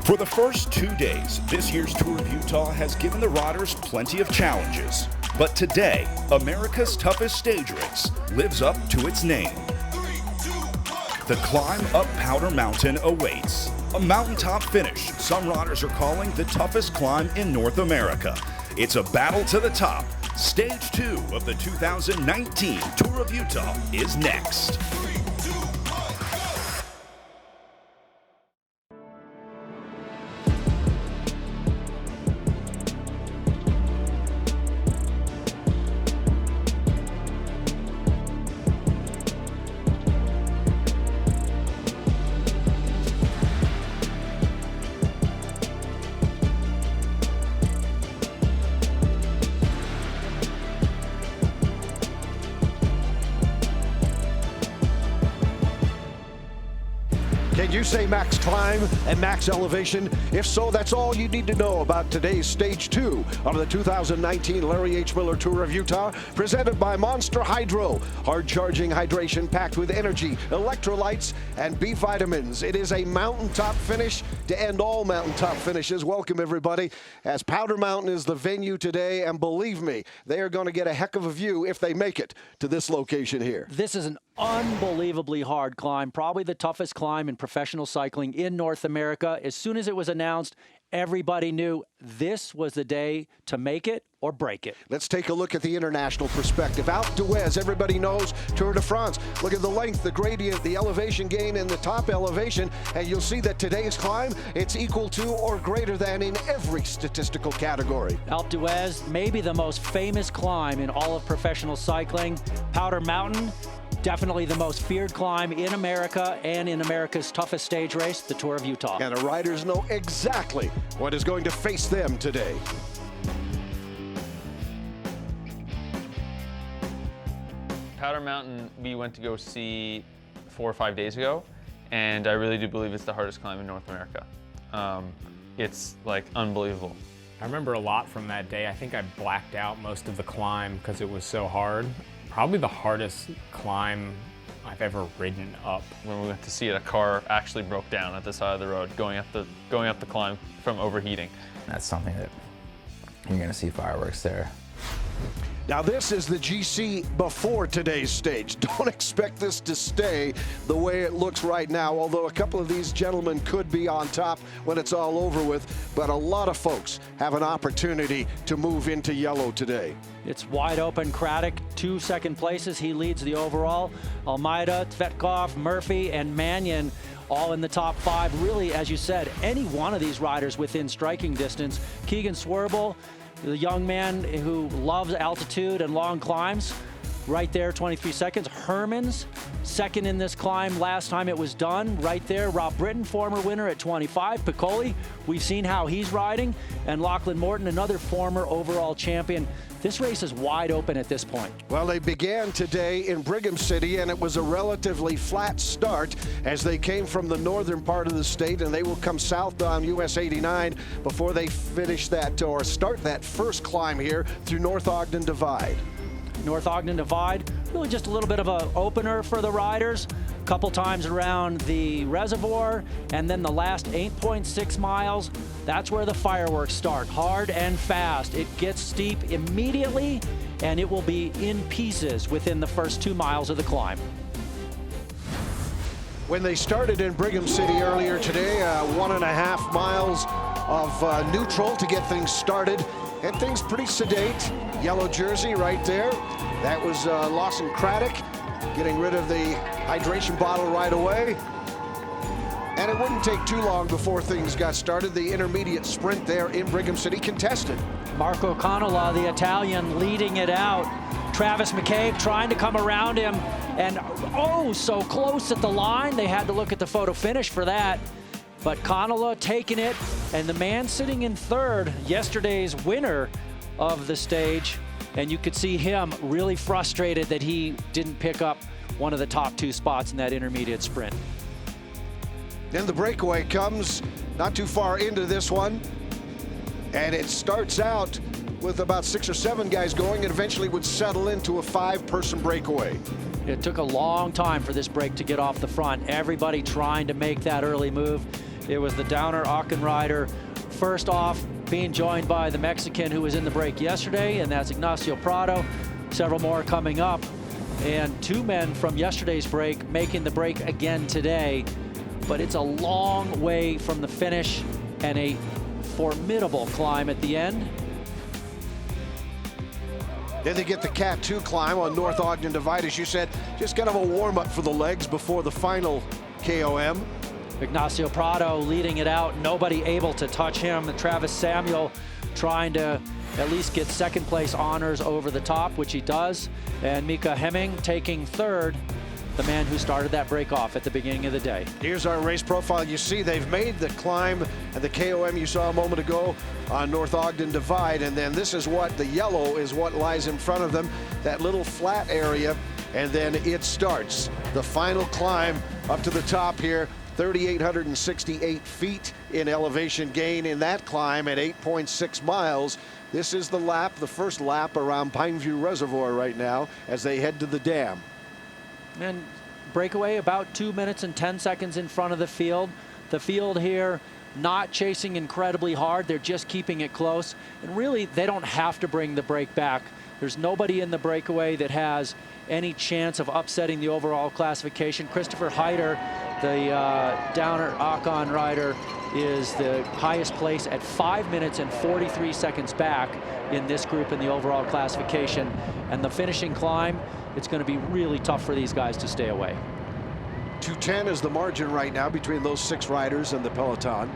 For the first 2 days, this year's Tour of Utah has given the riders plenty of challenges. But today, America's toughest stage race lives up to its name. The climb up Powder Mountain awaits. A mountaintop finish some riders are calling the toughest climb in North America. It's a battle to the top. Stage 2 of the 2019 Tour of Utah is next. Can you say max climb and max elevation? If so, that's all you need to know about today's Stage 2 of the 2019 Larry H. Miller Tour of Utah, presented by Monster Hydro. Hard-charging hydration packed with energy, electrolytes, and B vitamins. It is a mountaintop finish to end all mountaintop finishes. Welcome, everybody, as Powder Mountain is the venue today, and believe me, they are going to get a heck of a view if they make it to this location here. This is an unbelievably hard climb, probably the toughest climb in professional cycling in North America. As soon as it was announced, everybody knew this was the day to make it or break it. Let's take a look at the international perspective. Alpe d'Huez, everybody knows Tour de France. Look at the length, the gradient, the elevation gain in the top elevation, and you'll see that today's climb, it's equal to or greater than in every statistical category. Alpe d'Huez, maybe the most famous climb in all of professional cycling. Powder Mountain, definitely the most feared climb in America and in America's toughest stage race, the Tour of Utah. And the riders know exactly what is going to face them today. Powder Mountain, we went to go see 4 or 5 days ago, and I really do believe it's the hardest climb in North America. It's like unbelievable. I remember a lot from that day. I think I blacked out most of the climb because it was so hard. Probably the hardest climb I've ever ridden up. When we went to see it, a car actually broke down at the side of the road going up the climb from overheating. That's something that you're going to see fireworks there. Now this is the GC before today's stage. Don't expect this to stay the way it looks right now, although a couple of these gentlemen could be on top when it's all over with, but a lot of folks have an opportunity to move into yellow today. It's wide open. Craddock, 2 second places. He leads the overall. Almeida, Tvetkov, Murphy, and Mannion all in the top 5. Really, as you said, any one of these riders within striking distance. Keegan Swerble, the young man who loves altitude and long climbs, right there, 23 seconds. Hermans, second in this climb last time it was done, right there. Rob Britton, former winner at 25. Piccoli, we've seen how he's riding. And Lachlan Morton, another former overall champion. This race is wide open at this point. Well, they began today in Brigham City, and it was a relatively flat start as they came from the northern part of the state, and they will come south on US 89 before they finish that or start that first climb here through North Ogden Divide. North Ogden Divide, really just a little bit of an opener for the riders. A couple times around the reservoir, and then the last 8.6 miles, that's where the fireworks start, hard and fast. It gets steep immediately, and it will be in pieces within the first 2 miles of the climb. When they started in Brigham City earlier today, 1.5 miles of neutral to get things started, and things pretty sedate. Yellow jersey right there. That was Lawson Craddock getting rid of the hydration bottle right away. And it wouldn't take too long before things got started. The intermediate sprint there in Brigham City contested. Marco Canola, the Italian, leading it out. Travis McCabe trying to come around him, and oh, so close at the line. They had to look at the photo finish for that. But Canola taking it, and the man sitting in third, yesterday's winner of the stage, and you could see him really frustrated that he didn't pick up one of the top 2 spots in that intermediate sprint. Then the breakaway comes not too far into this one, and it starts out with about 6 or 7 guys going and eventually would settle into a 5-person breakaway. It took a long time for this break to get off the front. Everybody trying to make that early move. It was the Downer Aachen rider first off, being joined by the Mexican who was in the break yesterday, and that's Ignacio Prado. Several more coming up, and 2 men from yesterday's break making the break again today. But it's a long way from the finish and a formidable climb at the end. Then they get the Cat 2 climb on North Ogden Divide, as you said, just kind of a warm-up for the legs before the final KOM. Ignacio Prado leading it out, nobody able to touch him. Travis Samuel trying to at least get second place honors over the top, which he does. And Mika Hemming taking third, the man who started that break off at the beginning of the day. Here's our race profile. You see they've made the climb and the KOM you saw a moment ago on North Ogden Divide, and then this is what the yellow is what lies in front of them, that little flat area, and then it starts. The final climb up to the top here, 3,868 feet in elevation gain in that climb at 8.6 miles. This is the lap, the first lap around Pineview Reservoir right now as they head to the dam. And breakaway about 2 minutes and 10 seconds in front of the field. The field here not chasing incredibly hard, they're just keeping it close. And really, they don't have to bring the break back. There's nobody in the breakaway that has any chance of upsetting the overall classification. Christopher Heider, the Downer Aachen rider, is the highest place at 5 minutes and 43 seconds back in this group in the overall classification. And the finishing climb, it's going to be really tough for these guys to stay away. 2:10 is the margin right now between those 6 riders and the peloton.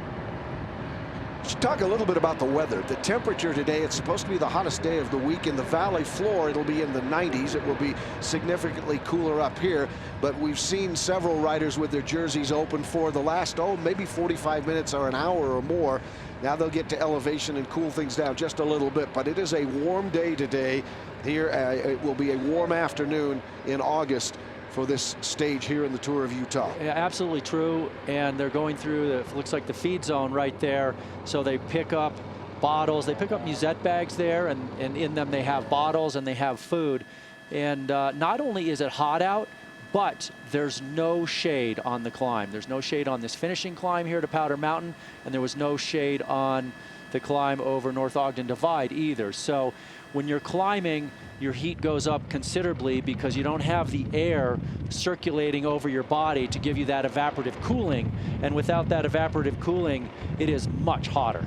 Let's talk a little bit about the weather. The temperature today, it's supposed to be the hottest day of the week. In the valley floor, it'll be in the 90s. It will be significantly cooler up here, but we've seen several riders with their jerseys open for the last, maybe 45 minutes or an hour or more. Now they'll get to elevation and cool things down just a little bit, but it is a warm day today here. It will be a warm afternoon in August for this stage here in the Tour of Utah. Yeah, absolutely true. And they're going through the, looks like the feed zone right there. So they pick up bottles, they pick up musette bags there, and in them they have bottles and they have food. And not only is it hot out, but there's no shade on the climb. There's no shade on this finishing climb here to Powder Mountain, and there was no shade on the climb over North Ogden Divide either. So when you're climbing, your heat goes up considerably because you don't have the air circulating over your body to give you that evaporative cooling. And without that evaporative cooling, it is much hotter.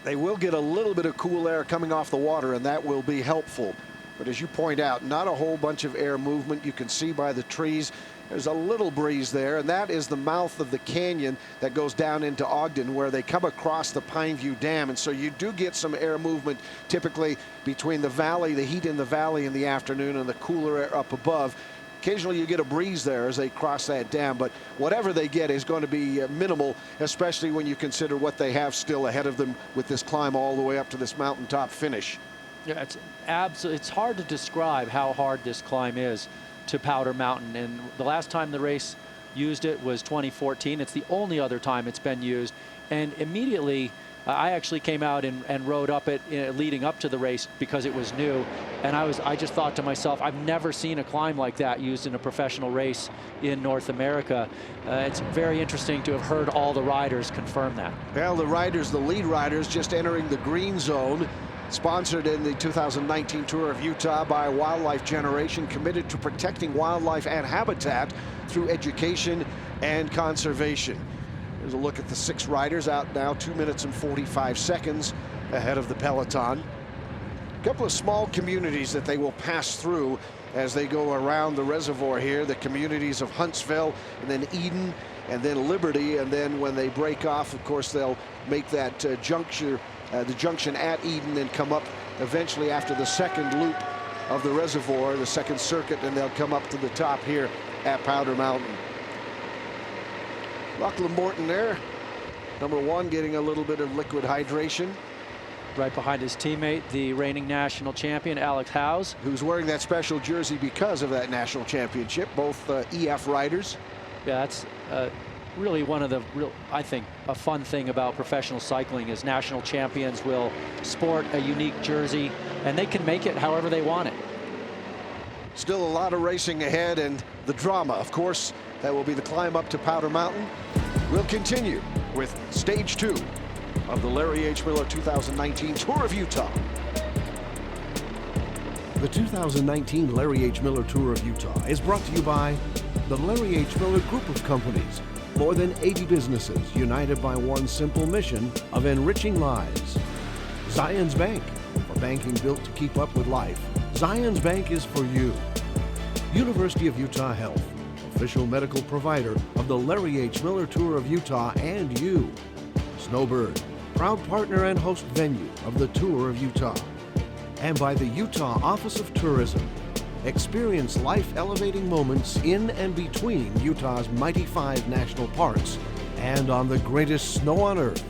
They will get a little bit of cool air coming off the water, and that will be helpful. But as you point out, not a whole bunch of air movement. You can see by the trees, there's a little breeze there, and that is the mouth of the canyon that goes down into Ogden, where they come across the Pineview Dam. And so you do get some air movement typically between the valley, the heat in the valley in the afternoon, and the cooler air up above. Occasionally you get a breeze there as they cross that dam, but whatever they get is going to be minimal, especially when you consider what they have still ahead of them with this climb all the way up to this mountaintop finish. Yeah, it's hard to describe how hard this climb is to Powder Mountain. And the last time the race used it was 2014. It's the only other time it's been used. And immediately, I actually came out and rode up it leading up to the race because it was new. And I just thought to myself, I've never seen a climb like that used in a professional race in North America. It's very interesting to have heard all the riders confirm that. Well, the riders, the lead riders, just entering the green zone. Sponsored in the 2019 Tour of Utah by Wildlife Generation, committed to protecting wildlife and habitat through education and conservation. Here's a look at the 6 riders out now, 2 minutes and 45 seconds ahead of the peloton. A couple of small communities that they will pass through as they go around the reservoir here, the communities of Huntsville and then Eden and then Liberty, and then when they break off, of course, they'll make that the junction at Eden and come up eventually after the second loop of the reservoir, the second circuit, and they'll come up to the top here at Powder Mountain. Lachlan Morton there, #1, getting a little bit of liquid hydration. Right behind his teammate, the reigning national champion, Alex Howes. Who's wearing that special jersey because of that national championship, both EF riders. Yeah, that's really one of the I think a fun thing about professional cycling is national champions will sport a unique jersey and they can make it however they want it. Still a lot of racing ahead, and the drama, of course, that will be the climb up to Powder Mountain. We'll continue with Stage 2 of the Larry H. Miller 2019 Tour of Utah. The 2019 Larry H. Miller Tour of Utah is brought to you by the Larry H. Miller Group of Companies. More than 80 businesses united by one simple mission of enriching lives. Zions Bank, for banking built to keep up with life. Zions Bank is for you. University of Utah Health, official medical provider of the Larry H. Miller Tour of Utah and you. Snowbird, proud partner and host venue of the Tour of Utah. And by the Utah Office of Tourism. Experience life-elevating moments in and between Utah's mighty 5 national parks and on the greatest snow on earth.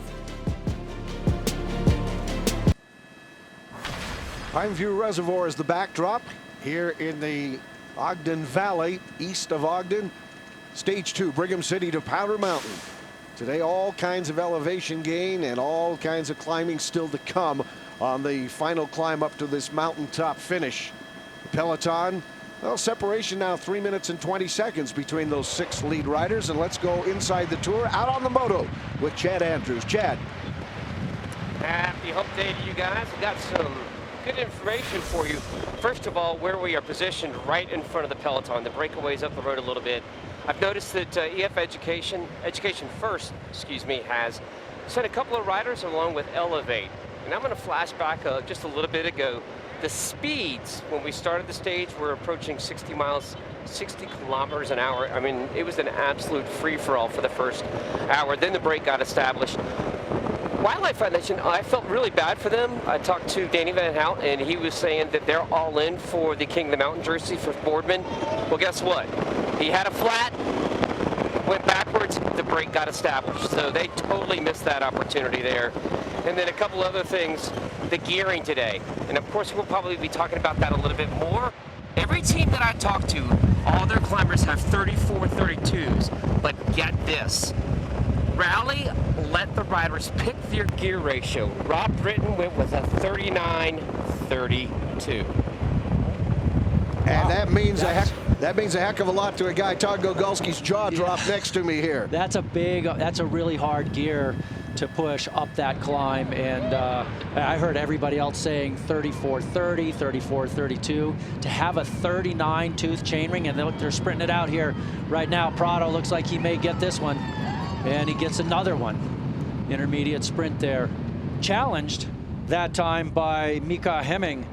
Pineview Reservoir is the backdrop here in the Ogden Valley, east of Ogden. Stage 2, Brigham City to Powder Mountain. Today, all kinds of elevation gain and all kinds of climbing still to come on the final climb up to this mountaintop finish. The peloton, well, separation now 3 minutes and 20 seconds between those 6 lead riders. And let's go inside the tour, out on the moto with Chad Andrews. Chad. Happy hump day to you guys. We've got some good information for you. First of all, where we are positioned right in front of the peloton. The breakaway's up the road a little bit. I've noticed that EF Education First, has sent a couple of riders along with Elevate. And I'm going to flash back just a little bit ago. The speeds when we started the stage were approaching 60 kilometers an hour. I mean, it was an absolute free-for-all for the first hour. Then the break got established. Wildlife Foundation, I felt really bad for them. I talked to Danny Van Hout, and he was saying that they're all in for the King of the Mountain jersey for Boardman. Well, guess what? He had a flat, went backwards, the break got established. So they totally missed that opportunity there. And then a couple other things, the gearing today. And of course, we'll probably be talking about that a little bit more. Every team that I talk to, all their climbers have 34 32s. But get this. Rally let the riders pick their gear ratio. Rob Britton went with a 39-32. And that means a heck of a lot to a guy. Todd Gogolski's jaw dropped next to me here. That's a really hard gear to push up that climb, and I heard everybody else saying 34-30, 34-32. To have a 39 tooth chainring, and they're sprinting it out here right now. Prado looks like he may get this one, and he gets another one. Intermediate sprint there. Challenged that time by Mika Hemming,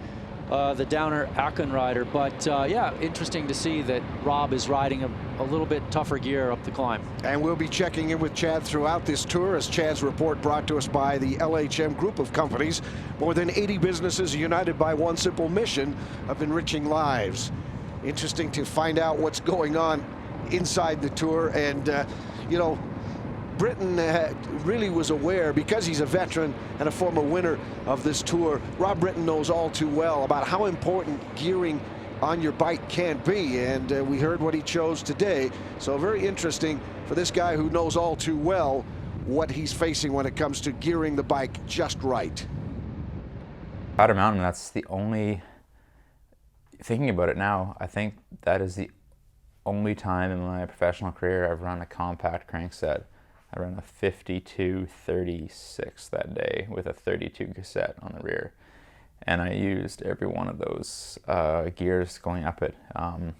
the Downer Aachen rider. But yeah, interesting to see that Rob is riding a little bit tougher gear up the climb. And we'll be checking in with Chad throughout this tour, as Chad's report brought to us by the LHM Group of Companies. More than 80 businesses united by one simple mission of enriching lives. Interesting to find out what's going on inside the tour. And, you know, Britton really was aware, because he's a veteran and a former winner of this tour. Rob Britton knows all too well about how important gearing on your bike can be, and we heard what he chose today. So very interesting for this guy who knows all too well what he's facing when it comes to gearing the bike just right. Powder Mountain, that's the only, thinking about it now, I think that is the only time in my professional career I've run a compact crankset. I ran a 52-36 that day with a 32 cassette on the rear. And I used every one of those gears going up it. I don't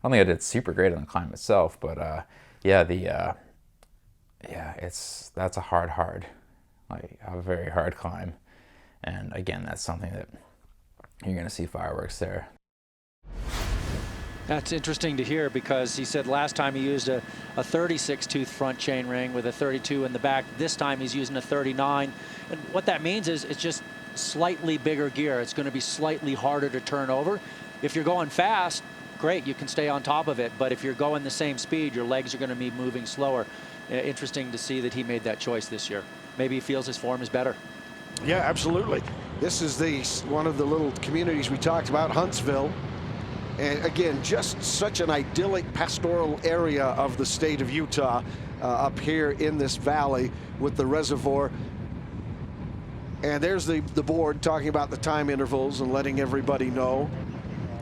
think I did super great on the climb itself, but yeah, that's a hard, like a very hard climb. And again, that's something that you're gonna see fireworks there. That's interesting to hear, because he said last time he used a 36 tooth front chain ring with a 32 in the back. This time he's using a 39. And what that means is it's just slightly bigger gear. It's going to be slightly harder to turn over. If you're going fast, great, you can stay on top of it. But if you're going the same speed, your legs are going to be moving slower. Interesting to see that he made that choice this year. Maybe he feels his form is better. Yeah, absolutely. This is one of the little communities we talked about, Huntsville. And again, just such an idyllic pastoral area of the state of Utah, up here in this valley with the reservoir. And there's the board talking about the time intervals and letting everybody know.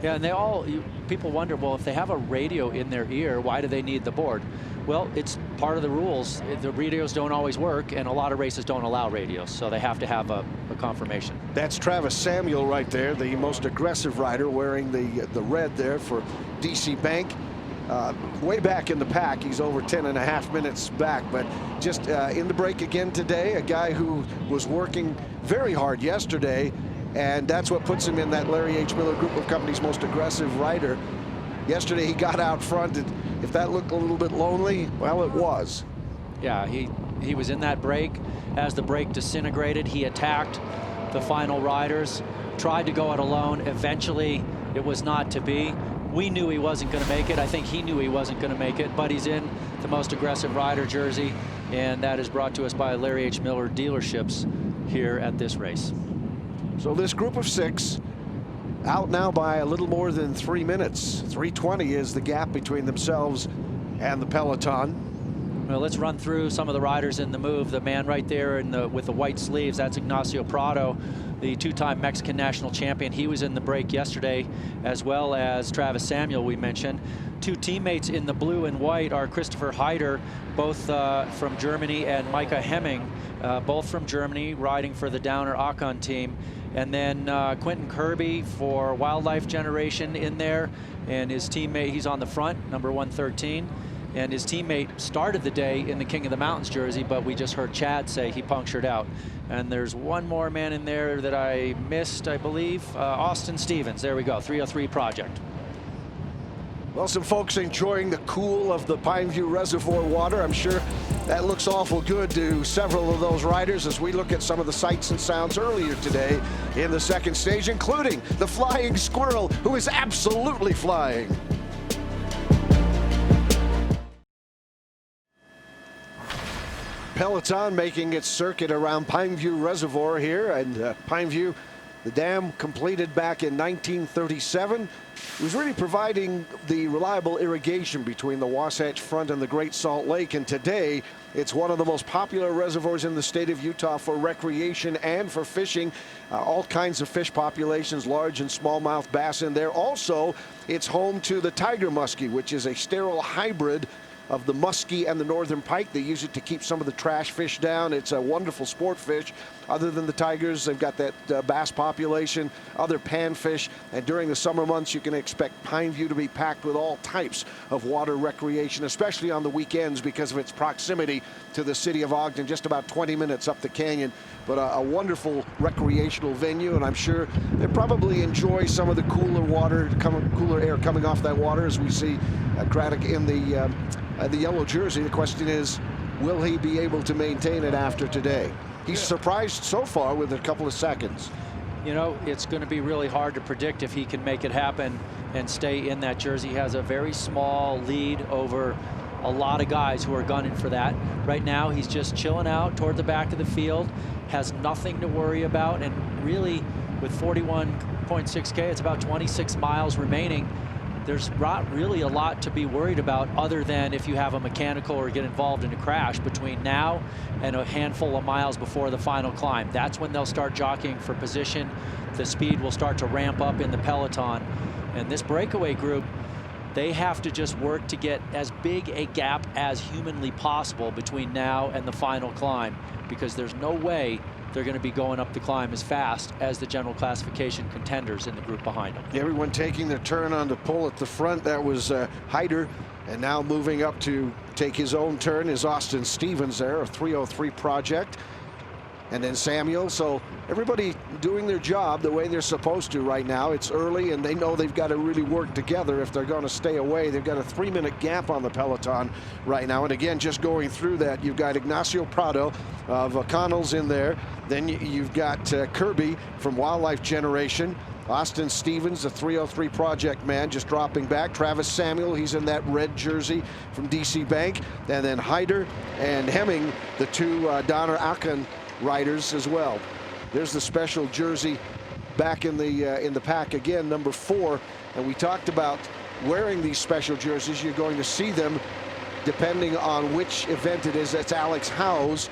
Yeah, and people wonder, well, if they have a radio in their ear, why do they need the board? Well, it's part of the rules. The radios don't always work, and a lot of races don't allow radios, so they have to have a confirmation. That's Travis Samuel right there, the most aggressive rider, wearing the red there for DC Bank. Way back in the pack, he's over 10.5 minutes back, but just in the break again today, a guy who was working very hard yesterday, and that's what puts him in that Larry H. Miller Group of Companies most aggressive rider. Yesterday he got out front, and if that looked a little bit lonely, well, it was. Yeah, he was in that break. As the break disintegrated, he attacked the final riders, tried to go it alone. Eventually, it was not to be. We knew he wasn't going to make it. I think he knew he wasn't going to make it, but he's in the most aggressive rider jersey, and that is brought to us by Larry H. Miller dealerships here at this race. So this group of 6 out now by a little more than 3 minutes. 3:20 is the gap between themselves and the peloton. Well, let's run through some of the riders in the move. The man right there with the white sleeves, that's Ignacio Prado, the 2-time Mexican national champion. He was in the break yesterday, as well as Travis Samuel, we mentioned. 2 teammates in the blue and white are Christopher Heider, both from Germany, and Micah Hemming, both from Germany, riding for the Downer Akon team. And then Quentin Kirby for Wildlife Generation in there, and his teammate, he's on the front, number 113. And his teammate started the day in the King of the Mountains jersey, but we just heard Chad say he punctured out. And there's one more man in there that I missed, I believe, Austin Stevens. There we go, 303 Project. Well, some folks enjoying the cool of the Pineview Reservoir water. I'm sure that looks awful good to several of those riders as we look at some of the sights and sounds earlier today in the second stage, including the flying squirrel, who is absolutely flying. Peloton making its circuit around Pineview Reservoir here, and Pineview, the dam completed back in 1937. It was really providing the reliable irrigation between the Wasatch Front and the Great Salt Lake, and today it's one of the most popular reservoirs in the state of Utah for recreation and for fishing. All kinds of fish populations, large and smallmouth bass in there. Also, it's home to the tiger muskie, which is a sterile hybrid of the muskie and the northern pike. They use it to keep some of the trash fish down. It's a wonderful sport fish. Other than the tigers, they've got that bass population, other panfish, and during the summer months you can expect Pineview to be packed with all types of water recreation, especially on the weekends because of its proximity to the city of Ogden, just about 20 minutes up the canyon. But a wonderful recreational venue, and I'm sure they probably enjoy some of the cooler water, cooler air coming off that water as we see Craddock in the yellow jersey. The question is, will he be able to maintain it after today? He's surprised so far with a couple of seconds. You know, it's going to be really hard to predict if he can make it happen and stay in that jersey. He has a very small lead over a lot of guys who are gunning for that. Right now, he's just chilling out toward the back of the field, has nothing to worry about, and really, with 41.6K, it's about 26 miles remaining. There's not really a lot to be worried about other than if you have a mechanical or get involved in a crash between now and a handful of miles before the final climb. That's when they'll start jockeying for position. The speed will start to ramp up in the peloton. And this breakaway group, they have to just work to get as big a gap as humanly possible between now and the final climb, because there's no way they're going to be going up the climb as fast as the general classification contenders in the group behind them. Everyone taking their turn on the pull at the front. That was Heider, and now moving up to take his own turn is Austin Stevens there, a 303 Project. And then Samuel. So everybody doing their job the way they're supposed to right now. It's early, and they know they've got to really work together if they're going to stay away. They've got a 3-minute gap on the peloton right now. And again, just going through that, you've got Ignacio Prado of Connell's in there. Then you've got Kirby from Wildlife Generation. Austin Stevens, the 303 Project man, just dropping back. Travis Samuel, he's in that red jersey from DC Bank. And then Heider and Hemming, the 2 Downer Akon riders as well. There's the special jersey back in the pack again, number 4. And we talked about wearing these special jerseys. You're going to see them depending on which event it is. That's Alex Howes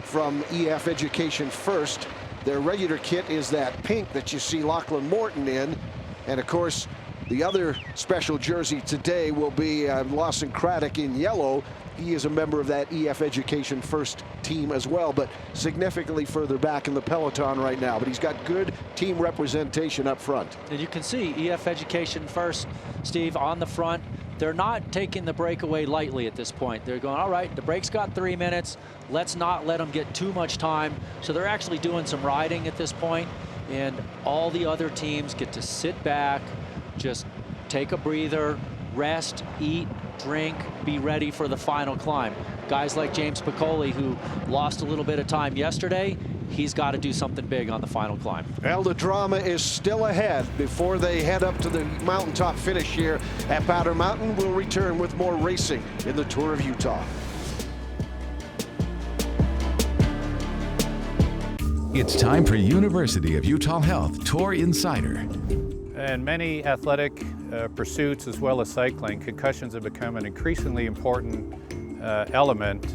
from EF Education First. Their regular kit is that pink that you see Lachlan Morton in. And of course, The other special jersey today will be Lawson Craddock in yellow. He is a member of that EF Education First team as well, but significantly further back in the peloton right now. But he's got good team representation up front. And you can see EF Education First, Steve, on the front. They're not taking the breakaway lightly at this point. They're going, all right, the break's got 3 minutes. Let's not let them get too much time. So they're actually doing some riding at this point, and all the other teams get to sit back, just take a breather, rest, eat, drink, be ready for the final climb. Guys like James Piccoli, who lost a little bit of time yesterday, he's got to do something big on the final climb. Well, the drama is still ahead before they head up to the mountaintop finish here at Powder Mountain. We'll return with more racing in the Tour of Utah. It's time for University of Utah Health Tour Insider. In many athletic pursuits as well as cycling, concussions have become an increasingly important element.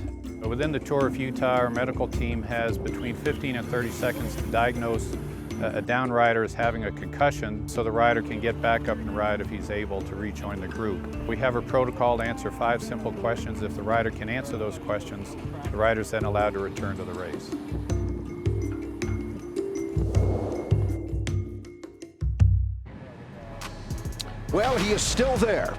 Within the Tour of Utah, our medical team has between 15 and 30 seconds to diagnose a down rider as having a concussion so the rider can get back up and ride if he's able to rejoin the group. We have a protocol to answer 5 simple questions. If the rider can answer those questions, the rider is then allowed to return to the race. Well, he is still there.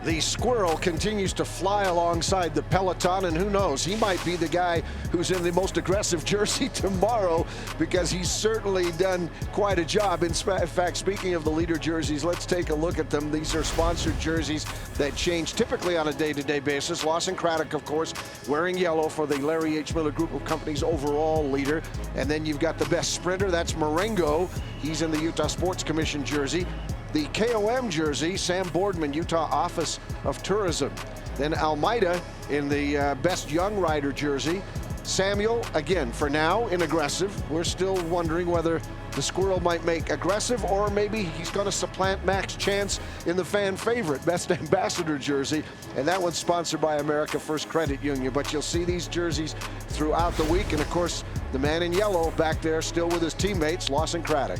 The squirrel continues to fly alongside the peloton, and who knows, he might be the guy who's in the most aggressive jersey tomorrow, because he's certainly done quite a job. In fact, speaking of the leader jerseys, let's take a look at them. These are sponsored jerseys that change typically on a day-to-day basis. Lawson Craddock, of course, wearing yellow for the Larry H. Miller Group of Companies overall leader. And then you've got the best sprinter, that's Marengo. He's in the Utah Sports Commission jersey. The KOM jersey, Sam Boardman, Utah Office of Tourism. Then Almeida in the best young rider jersey. Samuel, again, for now, in aggressive. We're still wondering whether the squirrel might make aggressive, or maybe he's going to supplant Max Chance in the fan favorite, best ambassador jersey. And that one's sponsored by America First Credit Union. But you'll see these jerseys throughout the week. And of course, the man in yellow back there still with his teammates, Lawson Craddock.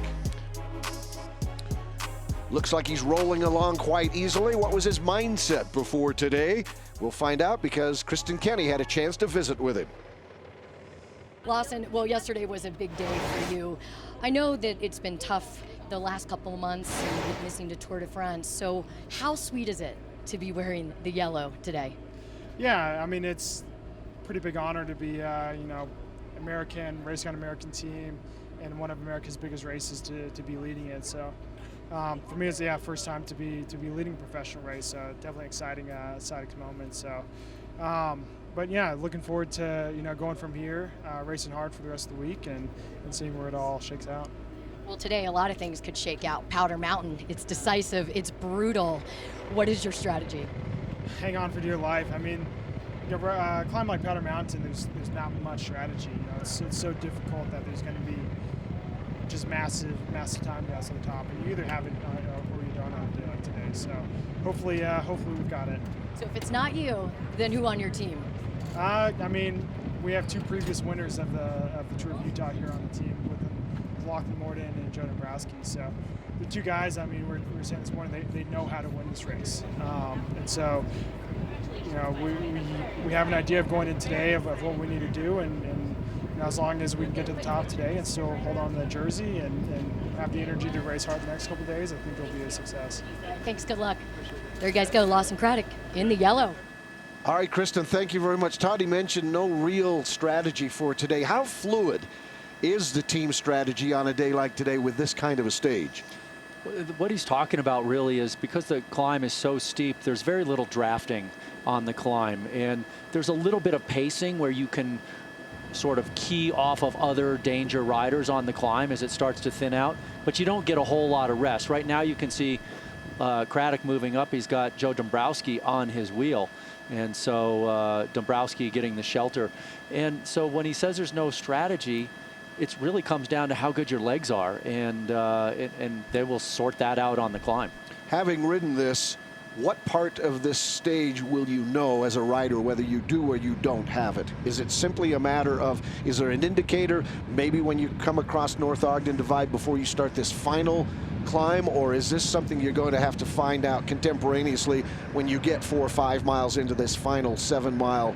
Looks like he's rolling along quite easily. What was his mindset before today? We'll find out, because Kristen Kenny had a chance to visit with him. Lawson, well, yesterday was a big day for you. I know that it's been tough the last couple of months and with missing the Tour de France. So how sweet is it to be wearing the yellow today? Yeah, I mean, it's a pretty big honor to be, American, racing on an American team, and one of America's biggest races to be leading it. So for me, it's first time to be leading a professional race. So definitely exciting moment. So, but yeah, looking forward to going from here, racing hard for the rest of the week, and seeing where it all shakes out. Well, today a lot of things could shake out. Powder Mountain, it's decisive, it's brutal. What is your strategy? Hang on for dear life. I mean, climb like Powder Mountain, there's not much strategy. It's so difficult that there's going to be just massive time gaps on the top, and you either have it or you don't on a day like today. So hopefully we've got it. So if it's not you, then who on your team? I mean, we have 2 previous winners of the Tour of Utah here on the team, with Lachlan Morden and Joe Dombrowski. So the 2 guys, I mean, we're saying this morning, they know how to win this race, and so we have an idea of going in today of what we need to do, and as long as we can get to the top today and still hold on to the jersey and have the energy to race hard the next couple of days, I think it'll be a success. Thanks, good luck. There you guys go, Lawson Craddock in the yellow. All right, Kristen, thank you very much. Toddy mentioned no real strategy for today. How fluid is the team strategy on a day like today with this kind of a stage? What he's talking about really is, because the climb is so steep, there's very little drafting on the climb, and there's a little bit of pacing where you can sort of key off of other danger riders on the climb as it starts to thin out, but you don't get a whole lot of rest. Right now you can see Craddock moving up. He's got Joe Dombrowski on his wheel, and so Dombrowski getting the shelter. And so when he says there's no strategy, it really comes down to how good your legs are, and they will sort that out on the climb. Having ridden this, what part of this stage will you know as a rider whether you do or you don't have it? Is it simply a matter of, is there an indicator maybe when you come across North Ogden Divide before you start this final climb, or is this something you're going to have to find out contemporaneously when you get 4 or 5 miles into this final 7-mile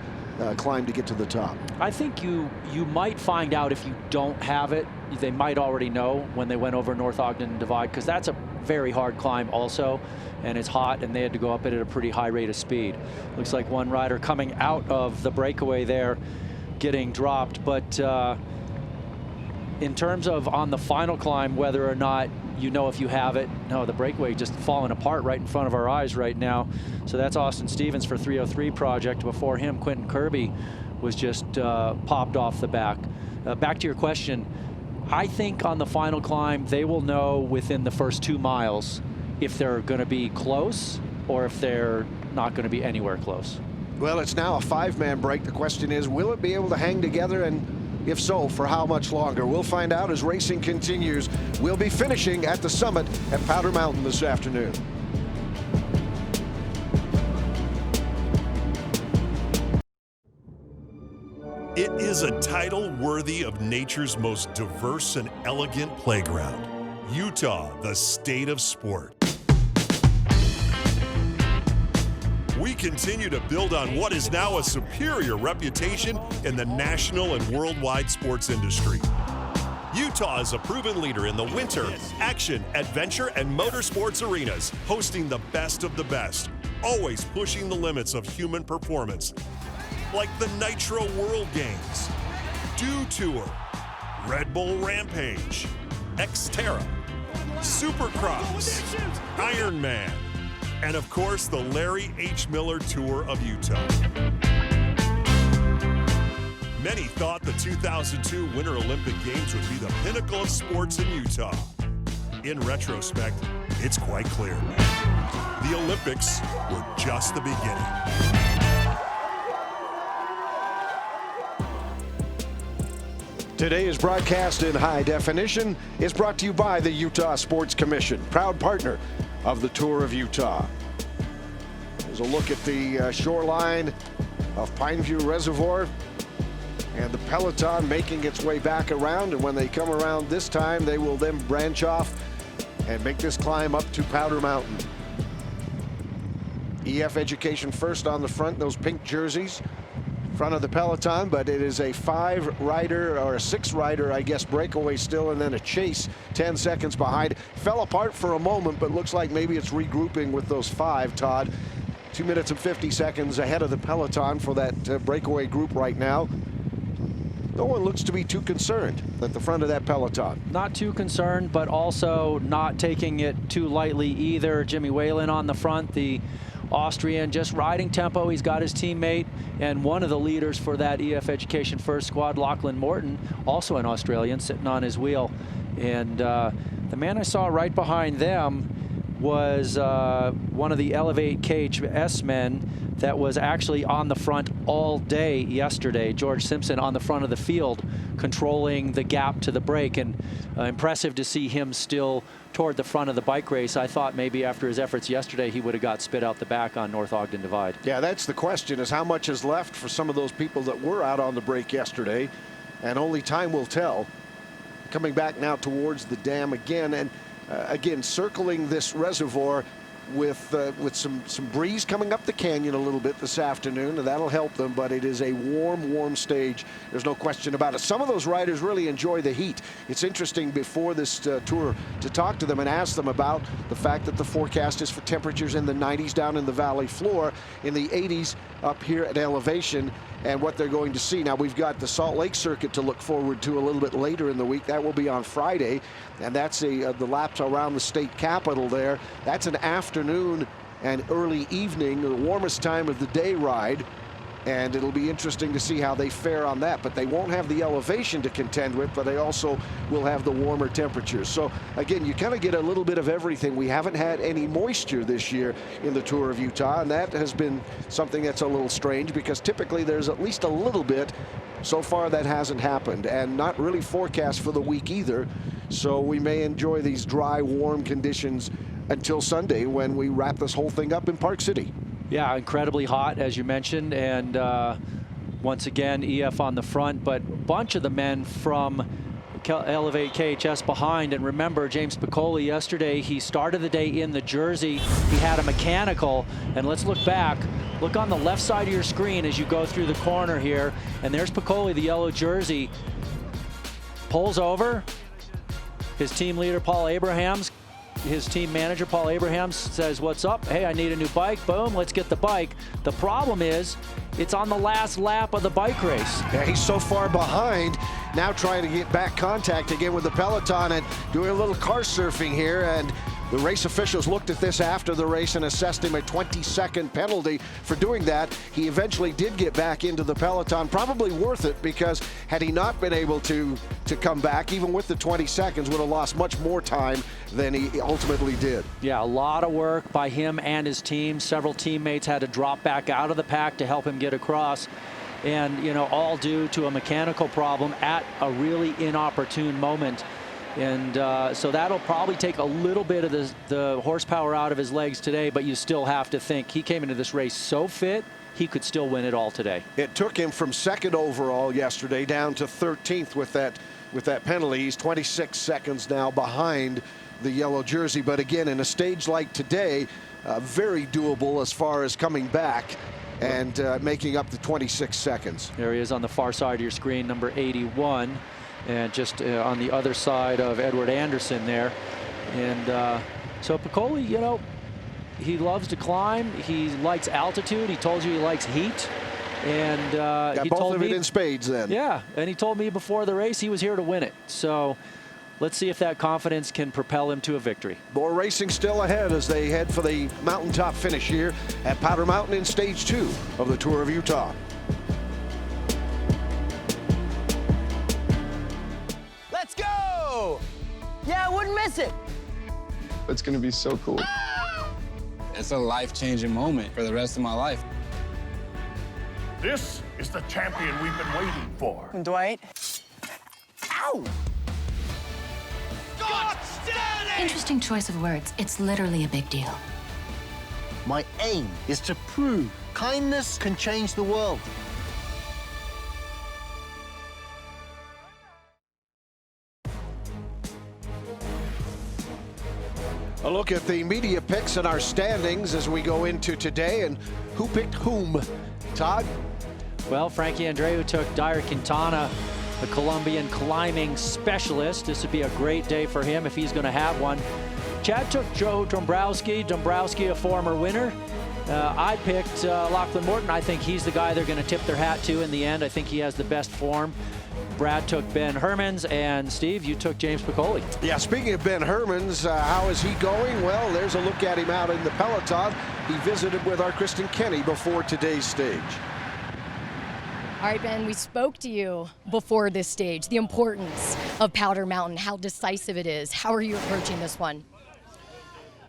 climb to get to the top? I think you might find out if you don't have it. They might already know when they went over North Ogden Divide, because that's a very hard climb also, and it's hot, and they had to go up it at a pretty high rate of speed. Looks like one rider coming out of the breakaway there getting dropped, but in terms of on the final climb, whether or not you know if you have it, no, the breakaway just falling apart right in front of our eyes right now. So that's Austin Stevens for 303 Project. Before him, Quentin Kirby was just popped off the back. Back to your question, I think on the final climb, they will know within the first 2 miles if they're going to be close or if they're not going to be anywhere close. Well, it's now a 5-man break. The question is, will it be able to hang together, and if so, for how much longer? We'll find out as racing continues. We'll be finishing at the summit at Powder Mountain this afternoon. It is a title worthy of nature's most diverse and elegant playground. Utah, the state of sport. We continue to build on what is now a superior reputation in the national and worldwide sports industry. Utah is a proven leader in the winter, action, adventure, and motorsports arenas, hosting the best of the best, always pushing the limits of human performance. Like the Nitro World Games, Dew Tour, Red Bull Rampage, Xterra, Supercross, Ironman, and of course the Larry H. Miller Tour of Utah. Many thought the 2002 Winter Olympic Games would be the pinnacle of sports in Utah. In retrospect, it's quite clear. The Olympics were just the beginning. Today's broadcast in high definition is brought to you by the Utah Sports Commission, proud partner of the Tour of Utah. There's a look at the shoreline of Pineview Reservoir and the peloton making its way back around, and when they come around this time, they will then branch off and make this climb up to Powder Mountain. EF Education First on the front, those pink jerseys, front of the peloton, but it is a 5-rider or a 6-rider, I guess, breakaway still, and then a chase 10 seconds behind. Fell apart for a moment, but looks like maybe it's regrouping with those 5, Todd. 2 minutes and 50 seconds ahead of the peloton for that breakaway group right now. No one looks to be too concerned at the front of that peloton. Not too concerned, but also not taking it too lightly either. Jimmy Whalen on the front, the Austrian, just riding tempo. He's got his teammate and one of the leaders for that EF Education First squad, Lachlan Morton, also an Australian, sitting on his wheel. And the man I saw right behind them was one of the Elevate KHS men that was actually on the front all day yesterday. George Simpson on the front of the field, controlling the gap to the break, and impressive to see him still toward the front of the bike race. I thought maybe after his efforts yesterday, he would have got spit out the back on North Ogden Divide. Yeah, that's the question, is how much is left for some of those people that were out on the break yesterday, and only time will tell. Coming back now towards the dam again, and again, circling this reservoir with some breeze coming up the canyon a little bit this afternoon, and that'll help them, but it is a warm stage. There's no question about it. Some of those riders really enjoy the heat. It's interesting before this tour to talk to them and ask them about the fact that the forecast is for temperatures in the 90s down in the valley floor, in the 80s up here at elevation, and what they're going to see. Now, we've got the Salt Lake circuit to look forward to a little bit later in the week. That will be on Friday, and that's the laps around the state capitol there. That's an afternoon and early evening, the warmest time of the day ride, and it'll be interesting to see how they fare on that. But they won't have the elevation to contend with, but they also will have the warmer temperatures. So again, you kind of get a little bit of everything. We haven't had any moisture this year in the Tour of Utah, and that has been something that's a little strange, because typically there's at least a little bit. So far that hasn't happened, and not really forecast for the week either. So we may enjoy these dry, warm conditions until Sunday, when we wrap this whole thing up in Park City. Yeah, incredibly hot, as you mentioned, and once again, EF on the front, but a bunch of the men from elevate KHS behind. And remember, James Piccoli yesterday, he started the day in the jersey. He had a mechanical. And let's look back. Look on the left side of your screen as you go through the corner here. And there's Piccoli, the yellow jersey. Pulls over. His team leader, Paul Abrahams, his team manager, Paul Abrahams, says, what's up? Hey, I need a new bike. Boom, let's get the bike. The problem is, it's on the last lap of the bike race. Yeah, he's so far behind, now trying to get back contact again with the peloton and doing a little car surfing here. And the race officials looked at this after the race and assessed him a 20-second penalty for doing that. He eventually did get back into the peloton, probably worth it, because had he not been able to come back, even with the 20 seconds, would have lost much more time than he ultimately did. Yeah, a lot of work by him and his team. Several teammates had to drop back out of the pack to help him get across. And, you know, all due to a mechanical problem at a really inopportune moment. And so that'll probably take a little bit of the horsepower out of his legs today, but you still have to think he came into this race so fit, he could still win it all today. It took him from second overall yesterday down to 13th with that penalty. He's 26 seconds now behind the yellow jersey. But again, in a stage like today, very doable as far as coming back and making up the 26 seconds. There he is on the far side of your screen, number 81. And just on the other side of Edward Anderson there. And so Piccoli, you know, he loves to climb. He likes altitude. He told you he likes heat. And got he both told of me it in spades then. Yeah, and he told me before the race he was here to win it. So let's see if that confidence can propel him to a victory. More racing still ahead as they head for the mountaintop finish here at Powder Mountain in Stage 2 of the Tour of Utah. Let's go! Yeah, I wouldn't miss it. It's gonna be so cool. It's a life-changing moment for the rest of my life. This is the champion we've been waiting for. Dwight. Ow! Interesting choice of words. It's literally a big deal. My aim is to prove kindness can change the world. A look at the media picks and our standings as we go into today, and who picked whom? Todd? Well, Frankie Andreu took Dyer Quintana, the Colombian climbing specialist. This would be a great day for him if he's going to have one. Chad took Joe Dombrowski. Dombrowski, a former winner. I picked Lachlan Morton. I think he's the guy they're going to tip their hat to in the end. I think he has the best form. Brad took Ben Hermans, and Steve, you took James Piccoli. Yeah, speaking of Ben Hermans, how is he going? Well, there's a look at him out in the peloton. He visited with our Kristen Kenny before today's stage. All right, Ben, we spoke to you before this stage, the importance of Powder Mountain, how decisive it is. How are you approaching this one?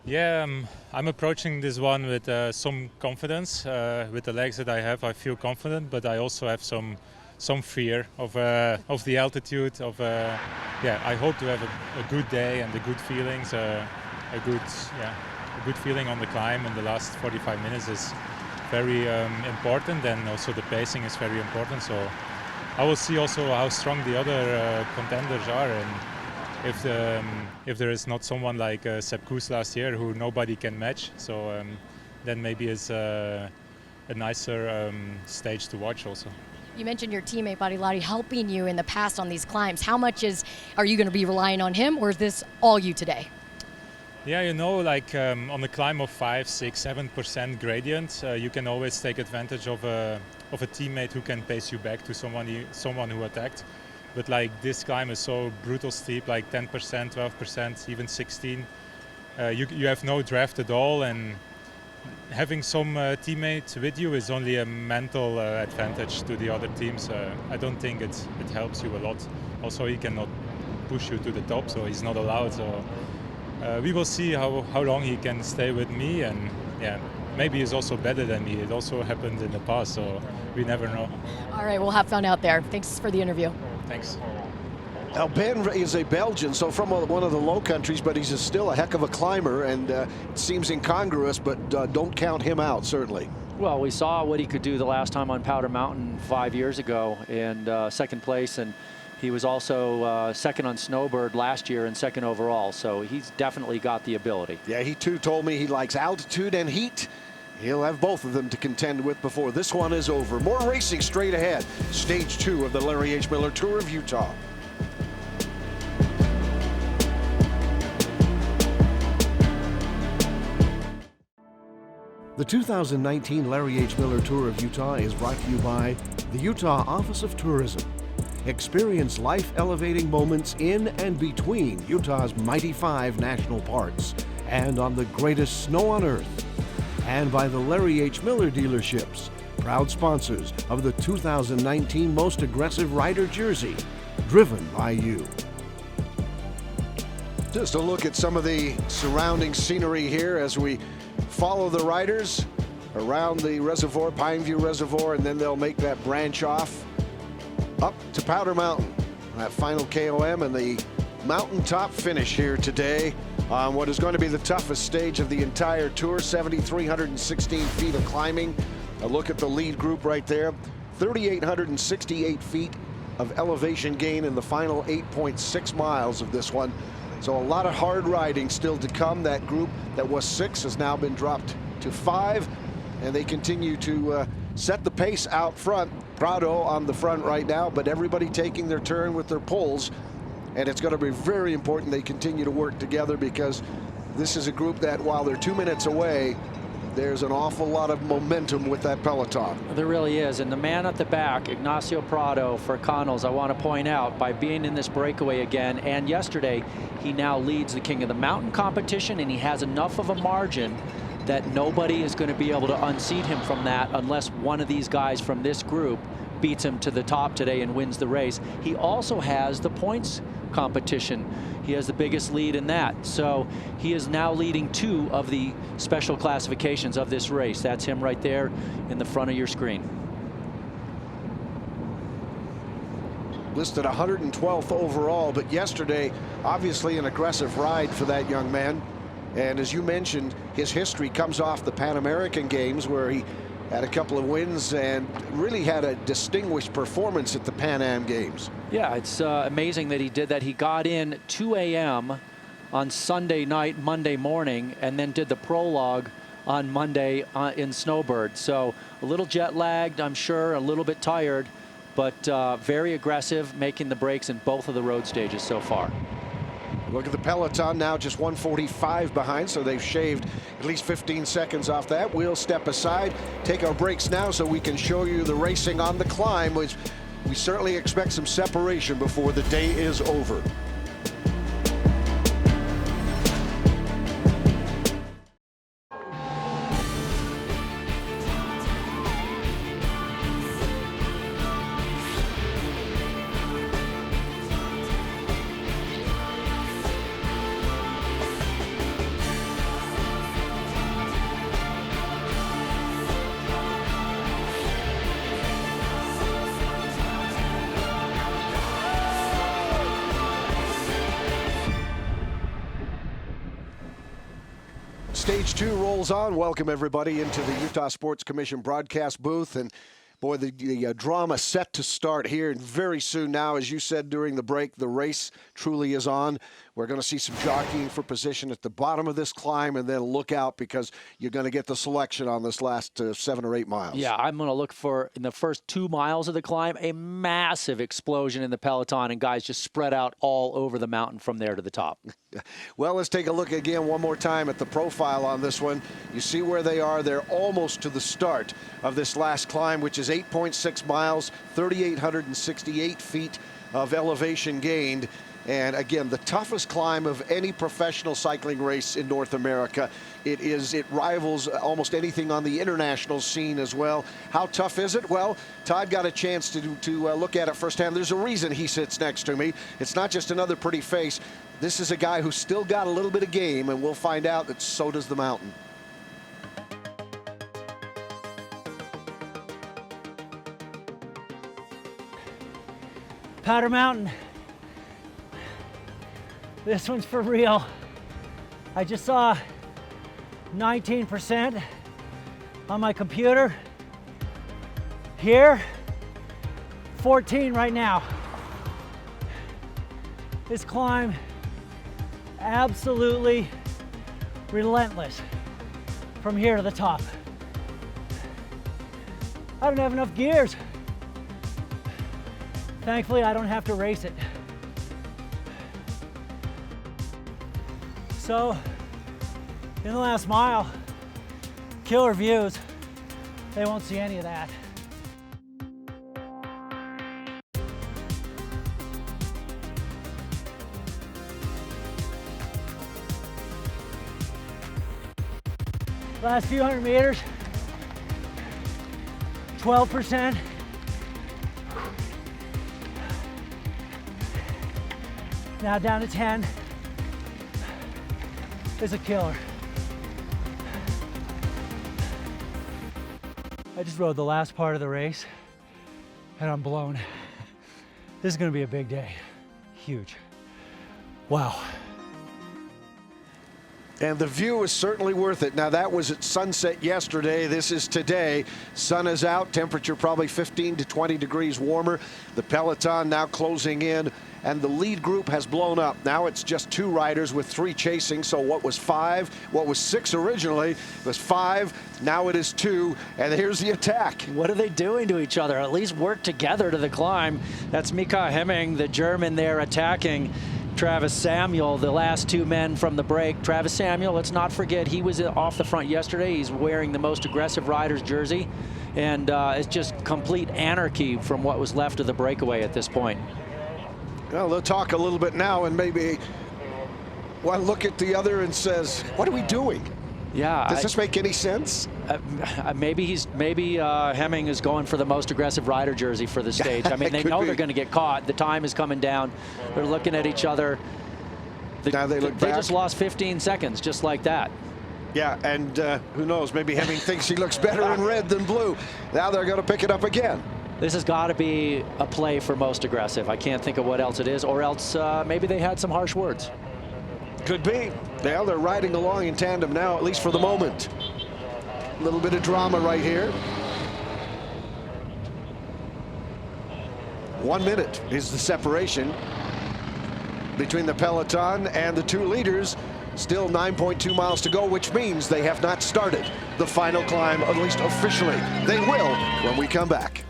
Yeah, I'm approaching this one with some confidence. With the legs that I have, I feel confident, but I also have some fear of the altitude. Yeah, I hope to have a good day and the good feelings. A good feeling on the climb in the last 45 minutes is very important, and also the pacing is very important. So I will see also how strong the other contenders are, and if there is not someone like Sepp Kuss last year who nobody can match. So then maybe it's a nicer stage to watch also. You mentioned your teammate Barilotti helping you in the past on these climbs. How much are you going to be relying on him, or is this all you today? Yeah, you know, like on a climb of 5, 6, 7% gradient, you can always take advantage of a teammate who can pace you back to someone who attacked. But like this climb is so brutal steep, like 10%, 12%, even 16. You have no draft at all, and having some teammates with you is only a mental advantage to the other teams. I don't think it helps you a lot. Also, he cannot push you to the top, so he's not allowed. So we will see how long he can stay with me, and yeah, maybe he's also better than me. It also happened in the past, so we never know. All right, we'll have fun out there. Thanks for the interview. Thanks. Now, Ben is a Belgian, so from one of the low countries, but he's still a heck of a climber, and it seems incongruous, but don't count him out, certainly. Well, we saw what he could do the last time on Powder Mountain 5 years ago, and second place, and He was also second on Snowbird last year and second overall, so he's definitely got the ability. Yeah, he too told me he likes altitude and heat. He'll have both of them to contend with before this one is over. More racing straight ahead. Stage 2 of the Larry H. Miller Tour of Utah. The 2019 Larry H. Miller Tour of Utah is brought to you by the Utah Office of Tourism. Experience life-elevating moments in and between Utah's mighty 5 national parks and on the greatest snow on earth. And by the Larry H. Miller dealerships, proud sponsors of the 2019 Most Aggressive Rider jersey, driven by you. Just a look at some of the surrounding scenery here as we follow the riders around the reservoir, Pineview Reservoir, and then they'll make that branch off up to Powder Mountain. That final KOM and the mountaintop finish here today on what is going to be the toughest stage of the entire tour, 7,316 feet of climbing. A look at the lead group right there, 3,868 feet of elevation gain in the final 8.6 miles of this one. So a lot of hard riding still to come. That group that was 6 has now been dropped to 5, and they continue to set the pace out front. Prado on the front right now, but everybody taking their turn with their pulls, and it's going to be very important they continue to work together, because this is a group that, while they're 2 minutes away, there's an awful lot of momentum with that peloton. There really is, and the man at the back, Ignacio Prado for Connells, I want to point out, by being in this breakaway again, and yesterday, he now leads the King of the Mountain competition, and he has enough of a margin that nobody is going to be able to unseat him from that unless one of these guys from this group beats him to the top today and wins the race. He also has the points competition. He has the biggest lead in that. So he is now leading 2 of the special classifications of this race. That's him right there in the front of your screen. Listed 112th overall, but yesterday, obviously an aggressive ride for that young man. And as you mentioned, his history comes off the Pan American Games, where he had a couple of wins and really had a distinguished performance at the Pan Am Games. Yeah, it's amazing that he did that. He got in 2 a.m. on Sunday night, Monday morning, and then did the prologue on Monday in Snowbird. So a little jet lagged, I'm sure, a little bit tired, but very aggressive, making the breaks in both of the road stages so far. Look at the peloton now, just 1:45 behind, so they've shaved at least 15 seconds off that. We'll step aside, take our breaks now so we can show you the racing on the climb, which we certainly expect some separation before the day is over. Stage 2 rolls on. Welcome everybody into the Utah Sports Commission broadcast booth, and boy, the drama set to start here, and very soon now, as you said during the break, the race truly is on. We're going to see some jockeying for position at the bottom of this climb, and then look out, because you're going to get the selection on this last 7 or 8 miles. Yeah, I'm going to look for, in the first 2 miles of the climb, a massive explosion in the peloton, and guys just spread out all over the mountain from there to the top. Well, let's take a look again one more time at the profile on this one. You see where they are. They're almost to the start of this last climb, which is 8.6 miles, 3,868 feet of elevation gained. And again, the toughest climb of any professional cycling race in North America. It rivals almost anything on the international scene as well. How tough is it? Well, Todd got a chance to look at it firsthand. There's a reason he sits next to me. It's not just another pretty face. This is a guy who's still got a little bit of game, and we'll find out that so does the mountain. Powder Mountain. This one's for real. I just saw 19% on my computer. Here, 14 right now. This climb, absolutely relentless from here to the top. I don't have enough gears. Thankfully, I don't have to race it. So, in the last mile, killer views. They won't see any of that. Last few hundred meters, 12%. Now down to 10. It's a killer. I just rode the last part of the race and I'm blown. This is gonna be a big day. Huge. Wow. And the view is certainly worth it. Now, that was at sunset yesterday. This is today. Sun is out, temperature probably 15 to 20 degrees warmer. The peloton now closing in, and the lead group has blown up. Now it's just 2 riders with 3 chasing. So what was 5, what was 6 originally, was 5. Now it is 2, and here's the attack. What are they doing to each other? At least work together to the climb. That's Mika Hemming, the German there, attacking Travis Samuel, the last 2 men from the break. Travis Samuel, let's not forget, he was off the front yesterday. He's wearing the Most Aggressive Riders jersey, and it's just complete anarchy from what was left of the breakaway at this point. Well, they'll talk a little bit now, and maybe one look at the other and says, what are we doing? Yeah. Does this make any sense? Maybe Hemming is going for the Most Aggressive Rider jersey for the stage. I mean, they know they're going to get caught. The time is coming down. They're looking at each other. Now they look back. They just lost 15 seconds, just like that. Yeah, and who knows? Maybe Hemming thinks he looks better in red than blue. Now they're going to pick it up again. This has got to be a play for Most Aggressive. I can't think of what else it is, or else maybe they had some harsh words. Could be. Now they're riding along in tandem now, at least for the moment. A little bit of drama right here. 1 minute is the separation between the peloton and the 2 leaders. Still 9.2 miles to go, which means they have not started the final climb, at least officially. They will when we come back.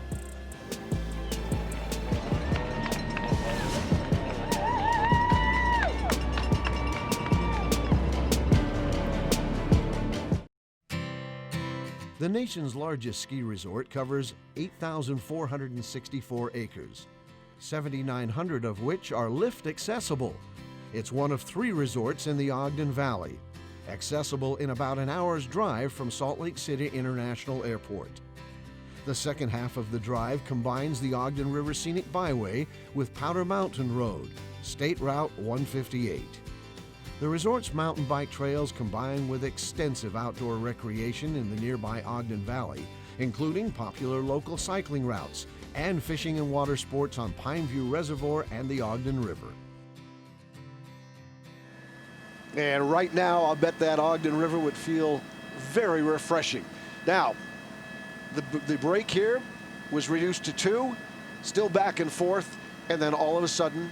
The nation's largest ski resort covers 8,464 acres, 7,900 of which are lift accessible. It's one of 3 resorts in the Ogden Valley, accessible in about an hour's drive from Salt Lake City International Airport. The second half of the drive combines the Ogden River Scenic Byway with Powder Mountain Road, State Route 158. The resort's mountain bike trails combine with extensive outdoor recreation in the nearby Ogden Valley, including popular local cycling routes and fishing and water sports on Pineview Reservoir and the Ogden River. And right now, I'll bet that Ogden River would feel very refreshing. Now, the break here was reduced to 2, still back and forth, and then all of a sudden,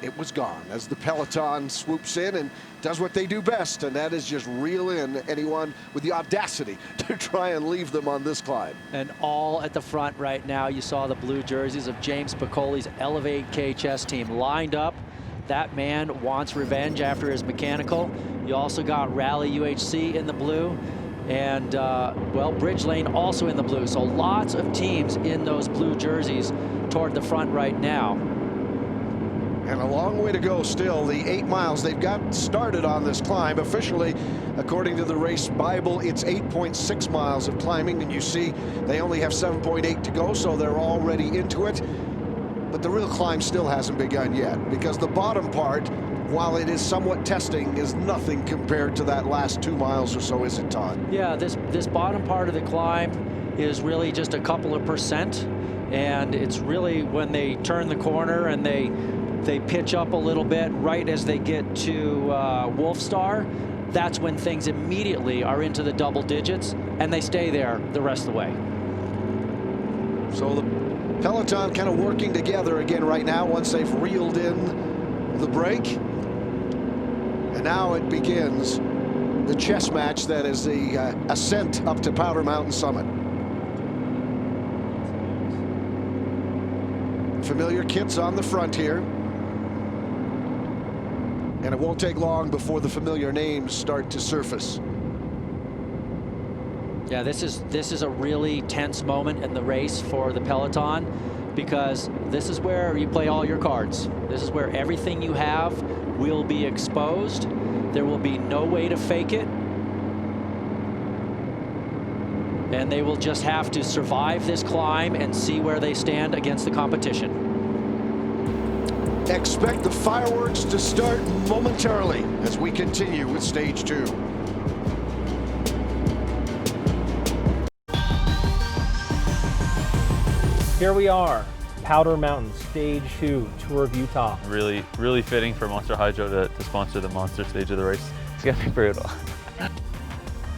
it was gone as the peloton swoops in and does what they do best, and that is just reel in anyone with the audacity to try and leave them on this climb. And all at the front right now, you saw the blue jerseys of James Piccoli's Elevate KHS team lined up. That man wants revenge after his mechanical. You also got Rally UHC in the blue, and well, Bridge Lane also in the blue. So lots of teams in those blue jerseys toward the front right now. And a long way to go still. The 8 miles they've got started on this climb. Officially, according to the race Bible, it's 8.6 miles of climbing, and you see they only have 7.8 to go, so they're already into it. But the real climb still hasn't begun yet, because the bottom part, while it is somewhat testing, is nothing compared to that last 2 miles or so, is it, Todd? Yeah, this bottom part of the climb is really just a couple of percent, and it's really when they turn the corner and they pitch up a little bit right as they get to Wolfstar. That's when things immediately are into the double digits, and they stay there the rest of the way. So the peloton kind of working together again right now once they've reeled in the break. And now it begins the chess match that is the ascent up to Powder Mountain Summit. Familiar kits on the front here. And it won't take long before the familiar names start to surface. Yeah, this is a really tense moment in the race for the peloton, because this is where you play all your cards. This is where everything you have will be exposed. There will be no way to fake it. And they will just have to survive this climb and see where they stand against the competition. Expect the fireworks to start momentarily as we continue with stage 2. Here we are, Powder Mountain, Stage 2, Tour of Utah. Really fitting for Monster Hydro to sponsor the monster stage of the race. It's gonna be brutal.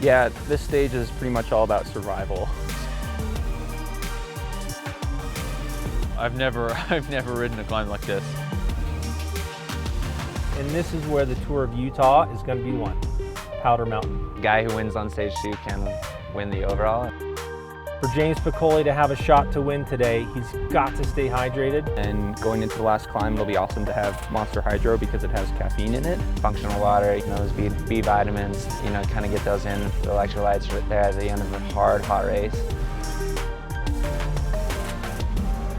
Yeah, this stage is pretty much all about survival. I've never ridden a climb like this. And this is where the Tour of Utah is going to be won, Powder Mountain. The guy who wins on stage 2 can win the overall. For James Piccoli to have a shot to win today, he's got to stay hydrated. And going into the last climb, it'll be awesome to have Monster Hydro because it has caffeine in it. Functional water, you know, those B vitamins, you know, kind of get those in. The electrolytes right there at the end of a hard, hot race.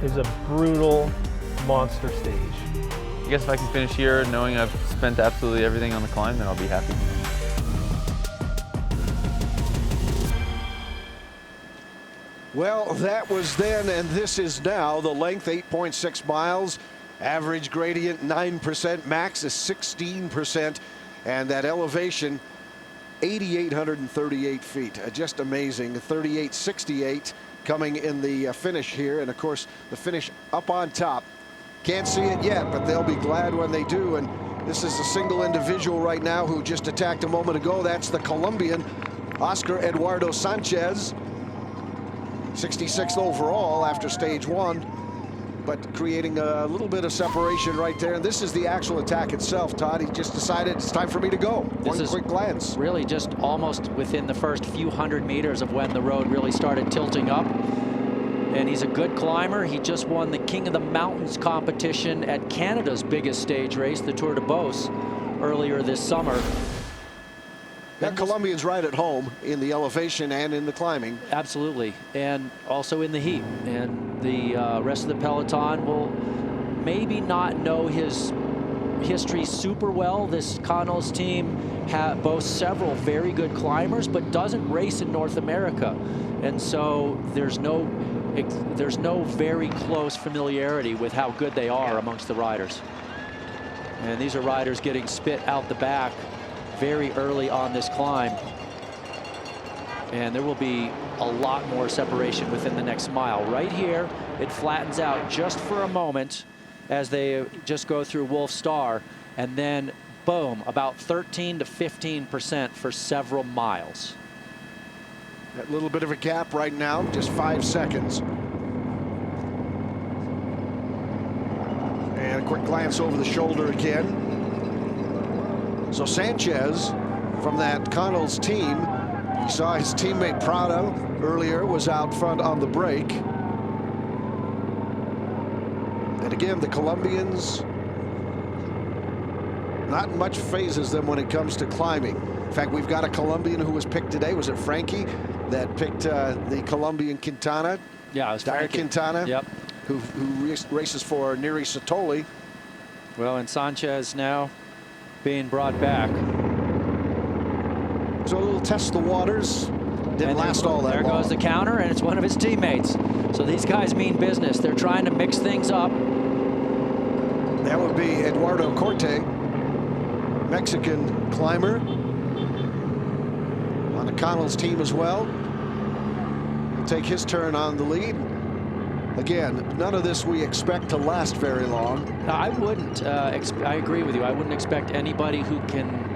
It's a brutal monster stage. I guess if I can finish here knowing I've spent absolutely everything on the climb, then I'll be happy. Well, that was then, and this is now. The length, 8.6 miles. Average gradient, 9%. Max is 16%. And that elevation, 8,838 feet. Just amazing. 3868 coming in the finish here. And, of course, the finish up on top. Can't see it yet, but they'll be glad when they do. And this is a single individual right now who just attacked a moment ago. That's the Colombian, Oscar Eduardo Sanchez. 66th overall after stage 1, but creating a little bit of separation right there. And this is the actual attack itself, Todd. He just decided it's time for me to go. One quick glance. Really just almost within the first few hundred meters of when the road really started tilting up. And he's a good climber. He just won the King of the Mountains competition at Canada's biggest stage race, the Tour de Beauce, earlier this summer. That Colombian's right at home in the elevation and in the climbing. Absolutely, and also in the heat. And the rest of the peloton will maybe not know his history super well. This Connell's team boasts several very good climbers, but doesn't race in North America. And so there's no very close familiarity with how good they are amongst the riders. And these are riders getting spit out the back very early on this climb. And there will be a lot more separation within the next mile. Right here, it flattens out just for a moment as they just go through Wolf Star, and then boom, about 13 to 15% for several miles. That little bit of a gap right now, just 5 seconds. And a quick glance over the shoulder again. So Sanchez from that Connell's team, you saw his teammate Prado earlier was out front on the break. And again, the Colombians, not much phases them when it comes to climbing. In fact, we've got a Colombian who was picked today. Was it Frankie that picked the Colombian Quintana? Yeah, it was Dyer Frankie. Quintana. Yep. Who races for Neri Satoli. Well, and Sanchez now being brought back. So a little test the waters. Didn't last all that long. There goes the counter, and it's one of his teammates. So these guys mean business. They're trying to mix things up. That would be Eduardo Corte, Mexican climber on the Connell's team as well. He'll take his turn on the lead. Again, none of this we expect to last very long. No, I wouldn't. I agree with you. I wouldn't expect anybody who can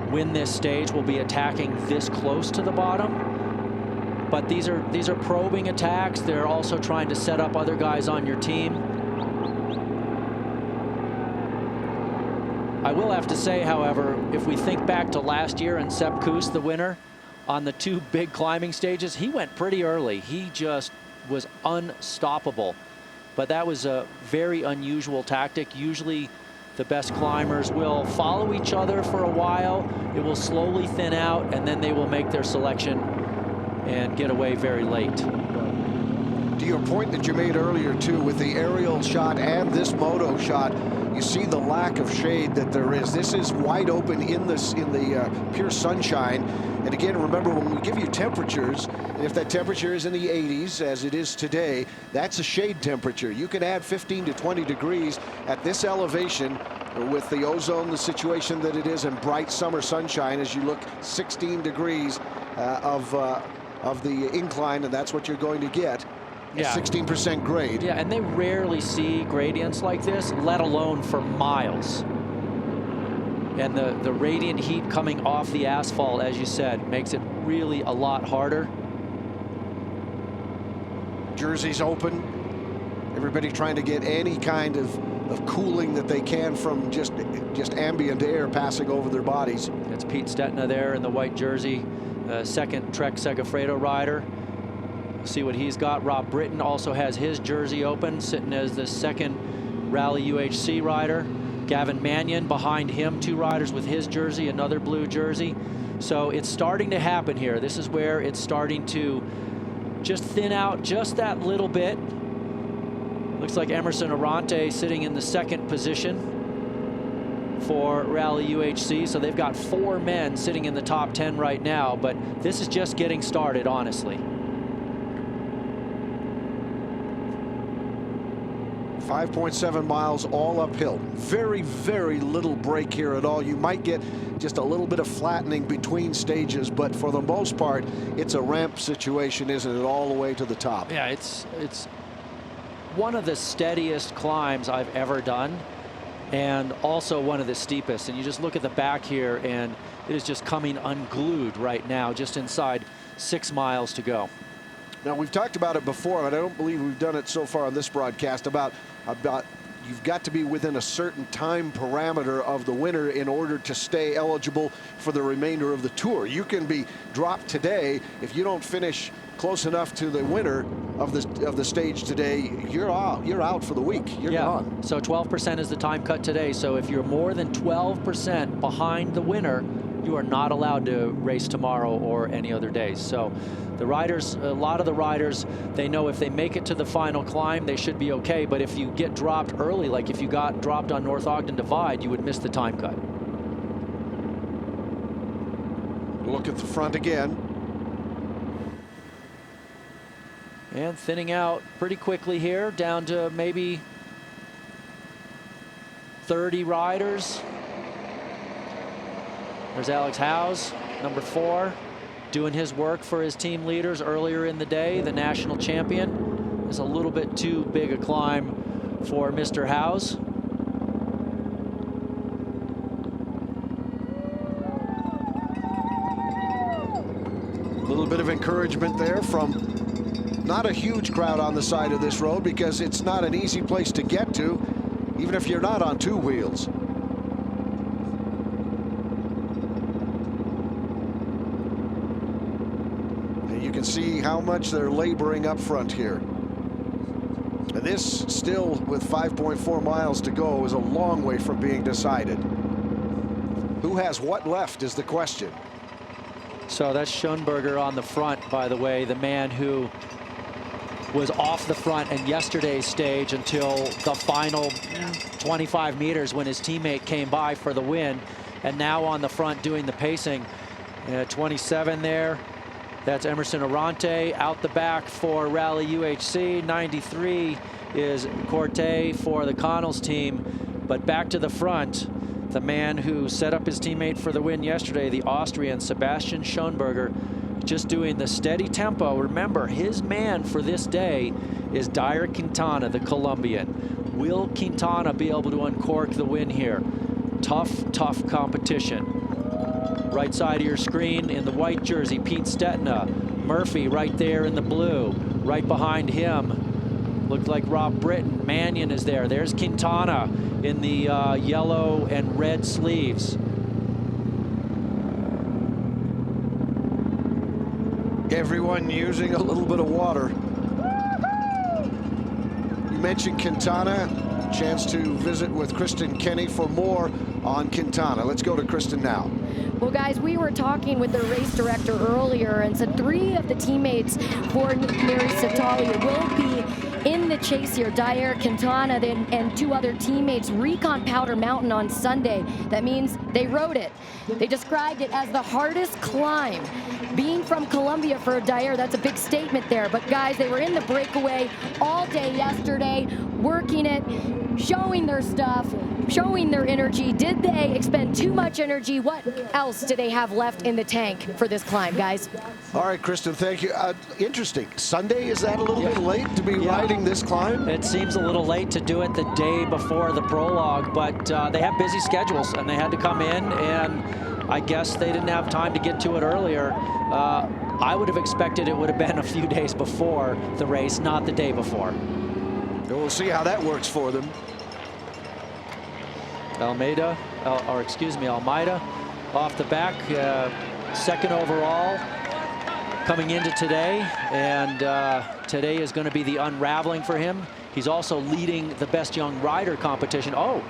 win this stage will be attacking this close to the bottom. But these are probing attacks. They're also trying to set up other guys on your team. will have to say, however, if we think back to last year and Sepp Kuss, the winner, on the 2 big climbing stages, he went pretty early. He just was unstoppable. But that was a very unusual tactic. Usually the best climbers will follow each other for a while. It will slowly thin out, and then they will make their selection and get away very late. To your point that you made earlier too, with the aerial shot and this moto shot, you see the lack of shade that there is. This is wide open in the pure sunshine. And again, remember, when we give you temperatures, and if that temperature is in the 80s, as it is today, that's a shade temperature. You can add 15 to 20 degrees at this elevation with the ozone, the situation that it is, and bright summer sunshine as you look 16 degrees of the incline, and that's what you're going to get. Yeah. 16% grade. Yeah, and they rarely see gradients like this, let alone for miles. And the radiant heat coming off the asphalt, as you said, makes it really a lot harder. Jersey's open. Everybody trying to get any kind of cooling that they can from just ambient air passing over their bodies. That's Pete Stetina there in the white jersey, second Trek Segafredo rider. See what he's got. Rob Britton also has his jersey open, sitting as the second Rally UHC rider. Gavin Mannion behind him, 2 riders with his jersey, another blue jersey. So it's starting to happen here. This is where it's starting to just thin out just that little bit. Looks like Emerson Arante sitting in the second position for Rally UHC. So they've got 4 men sitting in the top 10 right now, but this is just getting started, honestly. 5.7 miles all uphill. Very, very little break here at all. You might get just a little bit of flattening between stages, but for the most part, it's a ramp situation, isn't it, all the way to the top? Yeah, it's one of the steadiest climbs I've ever done, and also one of the steepest. And you just look at the back here, and it is just coming unglued right now, just inside 6 miles to go. Now, we've talked about it before, and I don't believe we've done it so far on this broadcast, about you've got to be within a certain time parameter of the winner in order to stay eligible for the remainder of the tour. You can be dropped today. If you don't finish close enough to the winner of the stage today, you're out for the week. You're gone. So 12% is the time cut today. So if you're more than 12% behind the winner, you are not allowed to race tomorrow or any other days. So the riders, a lot of the riders, they know if they make it to the final climb, they should be okay. But if you get dropped early, like if you got dropped on North Ogden Divide, you would miss the time cut. Look at the front again. And thinning out pretty quickly here, down to maybe 30 riders. There's Alex Howes, number 4, doing his work for his team leaders earlier in the day, the national champion. It's a little bit too big a climb for Mr. Howes. A little bit of encouragement there from not a huge crowd on the side of this road, because it's not an easy place to get to, even if you're not on 2 wheels. You can see how much they're laboring up front here. And this, still with 5.4 miles to go, is a long way from being decided. Who has what left is the question. So that's Schoenberger on the front, by the way, the man who was off the front in yesterday's stage until the final 25 meters when his teammate came by for the win, and now on the front doing the pacing. 27 there. That's Emerson Arante. Out the back for Rally UHC. 93 is Corte for the Connells team. But back to the front, the man who set up his teammate for the win yesterday, the Austrian Sebastian Schoenberger, just doing the steady tempo. Remember, his man for this day is Dyer Quintana, the Colombian. Will Quintana be able to uncork the win here? Tough, tough competition. Right side of your screen in the white jersey, Pete Stetina. Murphy right there in the blue. Right behind him, Looked like Rob Britton. Mannion is there. There's Quintana in the yellow and red sleeves. Everyone using a little bit of water. You mentioned Quintana. Chance to visit with Kristen Kenny for more on Quintana. Let's go to Kristen now. Well, guys, we were talking with the race director earlier and said 3 of the teammates for Mary Satalia will be in the chase here. Dayer Quintana and 2 other teammates recon Powder Mountain on Sunday. That means they rode it. They described it as the hardest climb. Being from Colombia for Dayer, that's a big statement there. But guys, they were in the breakaway all day yesterday, working it, showing their stuff, showing their energy. Did they expend too much energy? What else do they have left in the tank for this climb, guys? All right, Kristen, thank you. Interesting. Sunday, is that a little bit late to be riding this climb? It seems a little late to do it the day before the prologue, but they have busy schedules and they had to come in, and I guess they didn't have time to get to it earlier. I would have expected it would have been a few days before the race, not the day before. We'll see how that works for them. Almeida off the back, 2nd overall coming into today, and today is going to be the unraveling for him. He's also leading the Best Young Rider competition. Oh,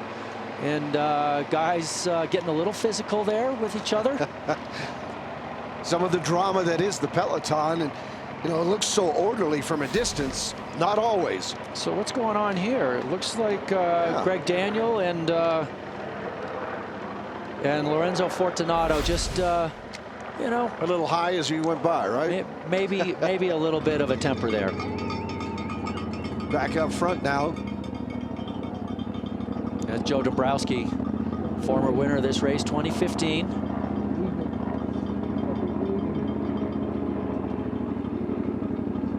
and guys getting a little physical there with each other. Some of the drama that is the peloton, and you know, it looks so orderly from a distance. Not always. So what's going on here? It looks like Greg Daniel and Lorenzo Fortunato just, you know, a little high as you went by, right? Maybe a little bit of a temper there. Back up front now. That's Joe Dombrowski, former winner of this race, 2015.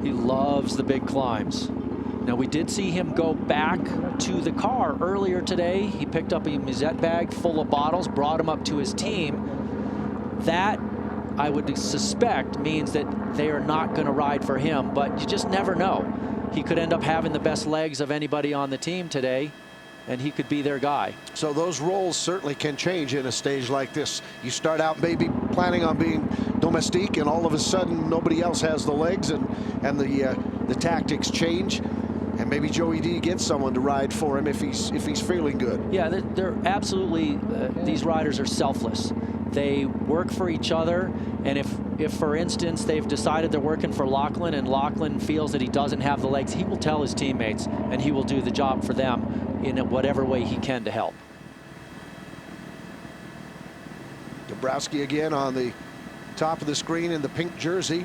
He loves the big climbs. Now, we did see him go back to the car earlier today. He picked up a musette bag full of bottles, brought him up to his team. That, I would suspect, means that they are not going to ride for him, but you just never know. He could end up having the best legs of anybody on the team today, and he could be their guy. So those roles certainly can change in a stage like this. You start out maybe planning on being domestique, and all of a sudden nobody else has the legs, and the tactics change, and maybe Joey D gets someone to ride for him if he's feeling good. Yeah, they're absolutely these riders are selfless. They work for each other, and if for instance they've decided they're working for Lachlan and Lachlan feels that he doesn't have the legs, he will tell his teammates and he will do the job for them in whatever way he can to help. Dombrowski again on the top of the screen in the pink jersey,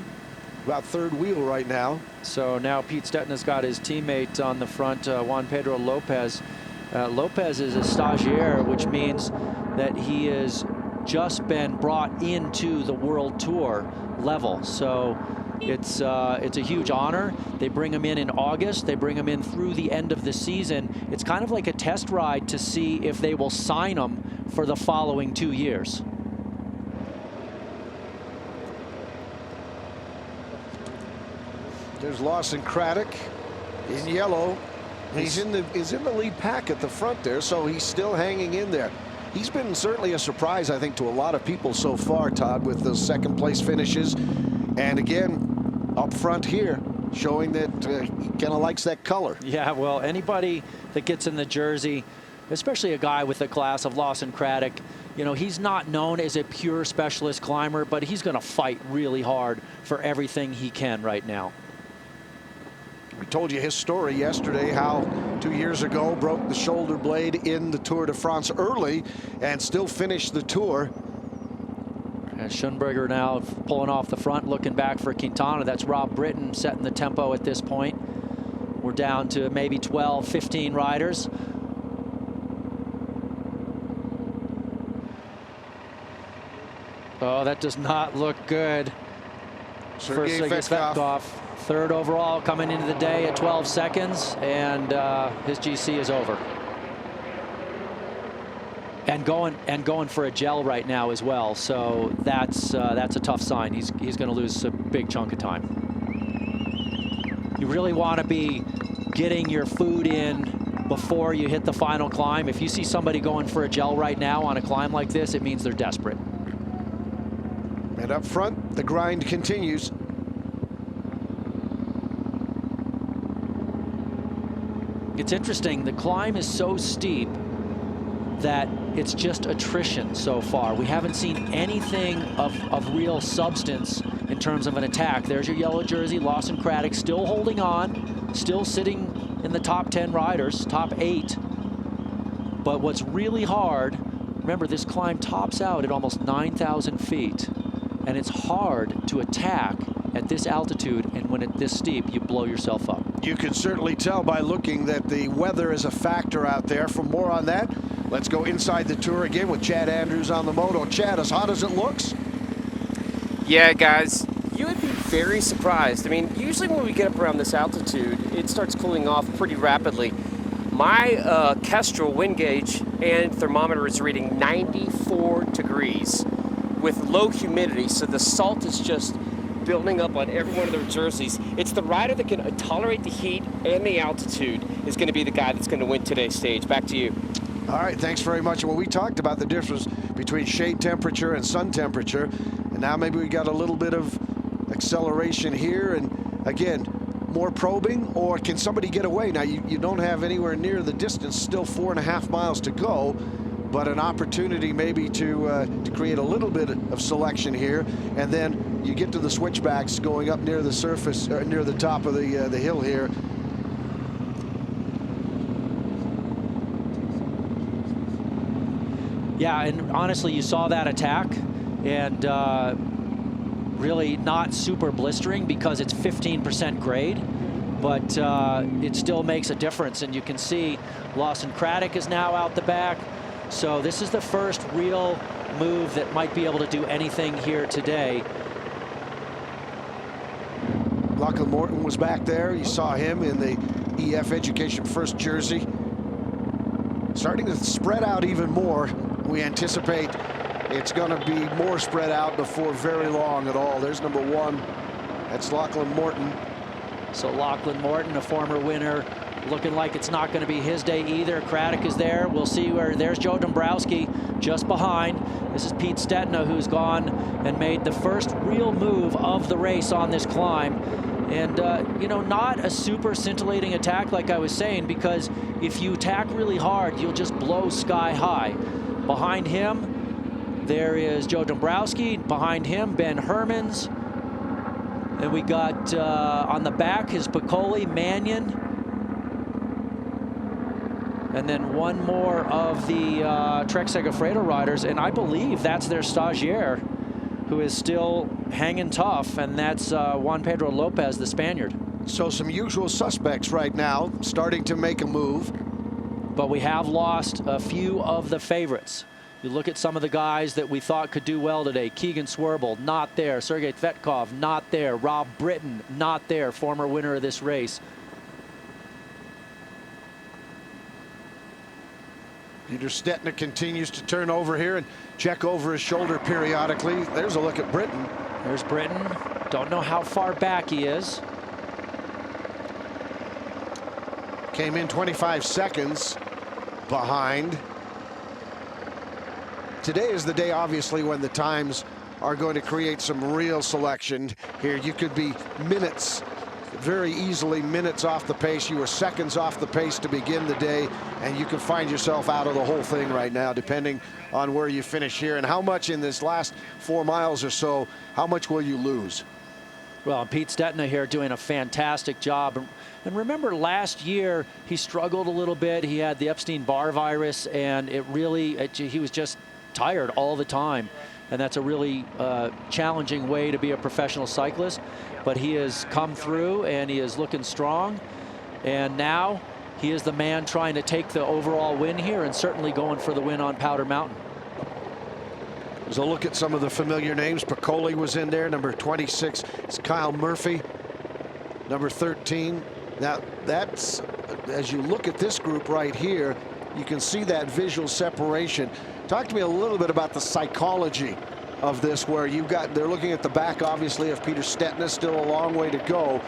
about 3rd wheel right now. So now Pete Stetna's got his teammate on the front, Juan Pedro Lopez. Lopez is a stagiaire, which means that he has just been brought into the World Tour level. So it's a huge honor. They bring him in August. They bring him in through the end of the season. It's kind of like a test ride to see if they will sign him for the following 2 years. There's Lawson Craddock in yellow. He's in the lead pack at the front there, so he's still hanging in there. He's been certainly a surprise, I think, to a lot of people so far, Todd, with those 2nd place finishes. And again, up front here, showing that he kind of likes that color. Yeah, well, anybody that gets in the jersey, especially a guy with the class of Lawson Craddock, you know, he's not known as a pure specialist climber, but he's going to fight really hard for everything he can right now. We told you his story yesterday, how 2 years ago broke the shoulder blade in the Tour de France early and still finished the Tour. And Schoenberger now pulling off the front, looking back for Quintana. That's Rob Britton setting the tempo at this point. We're down to maybe 12, 15 riders. Oh, that does not look good for Sergei Svetkov. 3rd overall coming into the day at 12 seconds, and his GC is over. And going for a gel right now as well. So that's a tough sign. He's going to lose a big chunk of time. You really want to be getting your food in before you hit the final climb. If you see somebody going for a gel right now on a climb like this, it means they're desperate. And up front, the grind continues. It's interesting, the climb is so steep that it's just attrition so far. We haven't seen anything of real substance in terms of an attack. There's your yellow jersey, Lawson Craddock, still holding on, still sitting in the top 10 riders, top 8. But what's really hard, remember this climb tops out at almost 9,000 feet, and it's hard to attack at this altitude, and when it's this steep, you blow yourself up. You can certainly tell by looking that the weather is a factor out there. For more on that, let's go inside the tour again with Chad Andrews on the moto. Chad, as hot as it looks? Yeah, guys, you would be very surprised. I mean, usually when we get up around this altitude, it starts cooling off pretty rapidly. My Kestrel wind gauge and thermometer is reading 94 degrees with low humidity, so the salt is just building up on every one of their jerseys. It's the rider that can tolerate the heat and the altitude is going to be the guy that's going to win today's stage. Back to you. All right, thanks very much. Well, we talked about the difference between shade temperature and sun temperature, and now maybe we got a little bit of acceleration here, and again, more probing, or can somebody get away? Now, you don't have anywhere near the distance, still 4.5 miles to go, but an opportunity maybe to create a little bit of selection here, and then you get to the switchbacks going up near the surface, or near the top of the hill here. Yeah, and honestly, you saw that attack, and really not super blistering because it's 15% grade, but it still makes a difference. And you can see Lawson Craddock is now out the back. So this is the first real move that might be able to do anything here today. Lachlan Morton was back there. You saw him in the EF Education First jersey. Starting to spread out even more. We anticipate it's going to be more spread out before very long at all. There's number 1. That's Lachlan Morton. So Lachlan Morton, a former winner, looking like it's not going to be his day either. Craddock is there. We'll see where there's Joe Dombrowski just behind. This is Pete Stetina, who's gone and made the first real move of the race on this climb. And, you know, not a super scintillating attack like I was saying, because if you attack really hard, you'll just blow sky high. Behind him, there is Joe Dombrowski. Behind him, Ben Hermans. And we got on the back is Piccoli, Mannion. And then one more of the Trek Segafredo riders, and I believe that's their stagiaire, who is still hanging tough, and that's Juan Pedro Lopez, the Spaniard. So some usual suspects right now starting to make a move. But we have lost a few of the favorites. You look at some of the guys that we thought could do well today. Keegan Swerble, not there. Sergei Tvetkov, not there. Rob Britton, not there, former winner of this race. Peter Stetina continues to turn over here and check over his shoulder periodically. There's a look at Britton. There's Britton. Don't know how far back he is. Came in 25 seconds behind. Today is the day, obviously, when the times are going to create some real selection here. You could be minutes, very easily minutes off the pace. You were seconds off the pace to begin the day, and you can find yourself out of the whole thing right now, depending on where you finish here. And how much in this last 4 miles or so, how much will you lose? Well, Pete Stetina here doing a fantastic job. And remember, last year, he struggled a little bit. He had the Epstein-Barr virus, and he was just tired all the time. And that's a really challenging way to be a professional cyclist. But he has come through, and he is looking strong. And now he is the man trying to take the overall win here, and certainly going for the win on Powder Mountain. There's a look at some of the familiar names. Piccoli was in there. Number 26 is Kyle Murphy. Number 13. Now, that's, as you look at this group right here, you can see that visual separation. Talk to me a little bit about the psychology of this, where they're looking at the back, obviously, of Peter Stetina, still a long way to go.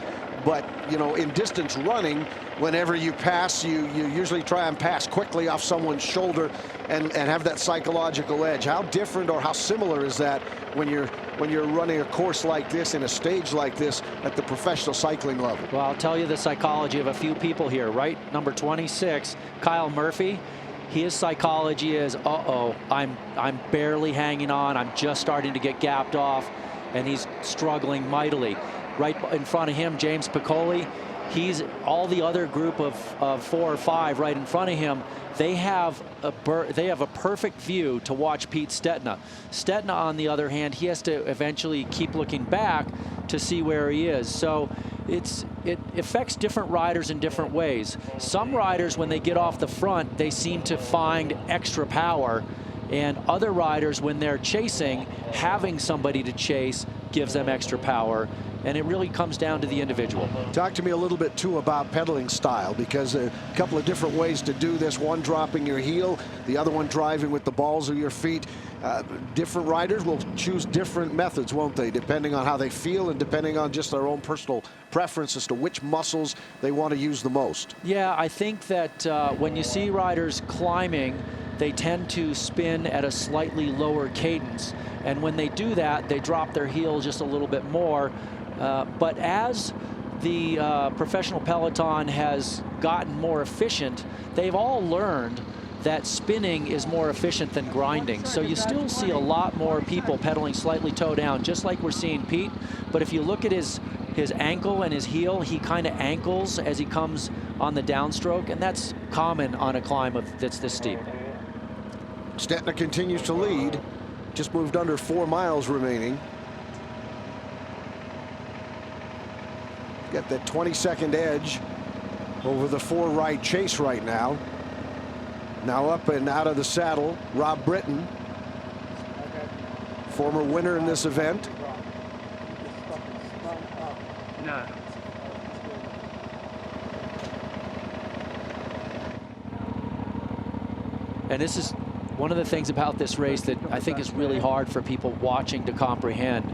But, you know, in distance running, whenever you pass, you usually try and pass quickly off someone's shoulder and have that psychological edge. How different or how similar is that when you're running a course like this, in a stage like this, at the professional cycling level? Well, I'll tell you the psychology of a few people here, right? Number 26, Kyle Murphy. His psychology is, uh-oh, I'm barely hanging on. I'm just starting to get gapped off, and he's struggling mightily. Right in front of him, James Piccoli. He's all the other group of 4 or 5 right in front of him. They have a perfect view to watch Pete Stetina. Stetina, on the other hand, he has to eventually keep looking back to see where he is. So it affects different riders in different ways. Some riders, when they get off the front, they seem to find extra power. And other riders, when they're chasing, having somebody to chase gives them extra power. And it really comes down to the individual. Talk to me a little bit, too, about pedaling style, because a couple of different ways to do this. One dropping your heel, the other one driving with the balls of your feet. Different riders will choose different methods, won't they, depending on how they feel and depending on just their own personal preference as to which muscles they want to use the most. Yeah, I think that when you see riders climbing, they tend to spin at a slightly lower cadence. And when they do that, they drop their heel just a little bit more. But as the professional peloton has gotten more efficient, they've all learned that spinning is more efficient than grinding. So you still see a lot more people pedaling slightly toe down, just like we're seeing Pete. But if you look at his ankle and his heel, he kind of ankles as he comes on the downstroke, and that's common on a climb that's this steep. Stetina continues to lead. Just moved under 4 miles remaining. Got that 20-second edge over the 4 right Chase right now. Now up and out of the saddle, Rob Britton, former winner in this event. No. And this is one of the things about this race that I think is really hard for people watching to comprehend,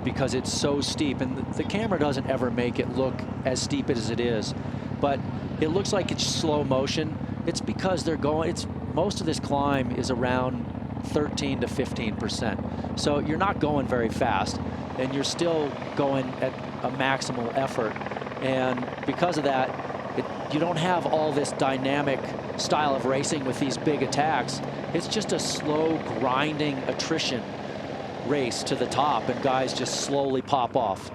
because it's so steep, and the camera doesn't ever make it look as steep as it is, but it looks like it's slow motion. It's because they're going, most of this climb is around 13 to 15%. So you're not going very fast, and you're still going at a maximal effort. And because of that, you don't have all this dynamic style of racing with these big attacks. It's just a slow, grinding attrition race to the top, and guys just slowly pop off.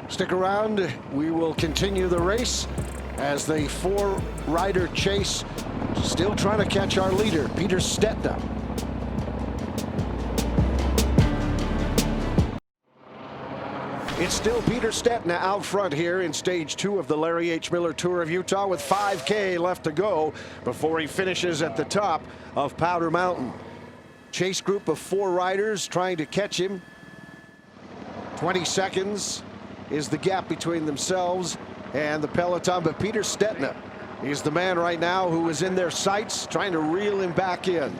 Stick around. We will continue the race as the 4-rider chase, still trying to catch our leader, Peter Stetina. It's still Peter Stetina out front here in stage 2 of the Larry H. Miller Tour of Utah, with 5K left to go before he finishes at the top of Powder Mountain. Chase group of 4 riders trying to catch him. 20 seconds is the gap between themselves and the peloton, but Peter Stetina is the man right now who is in their sights, trying to reel him back in.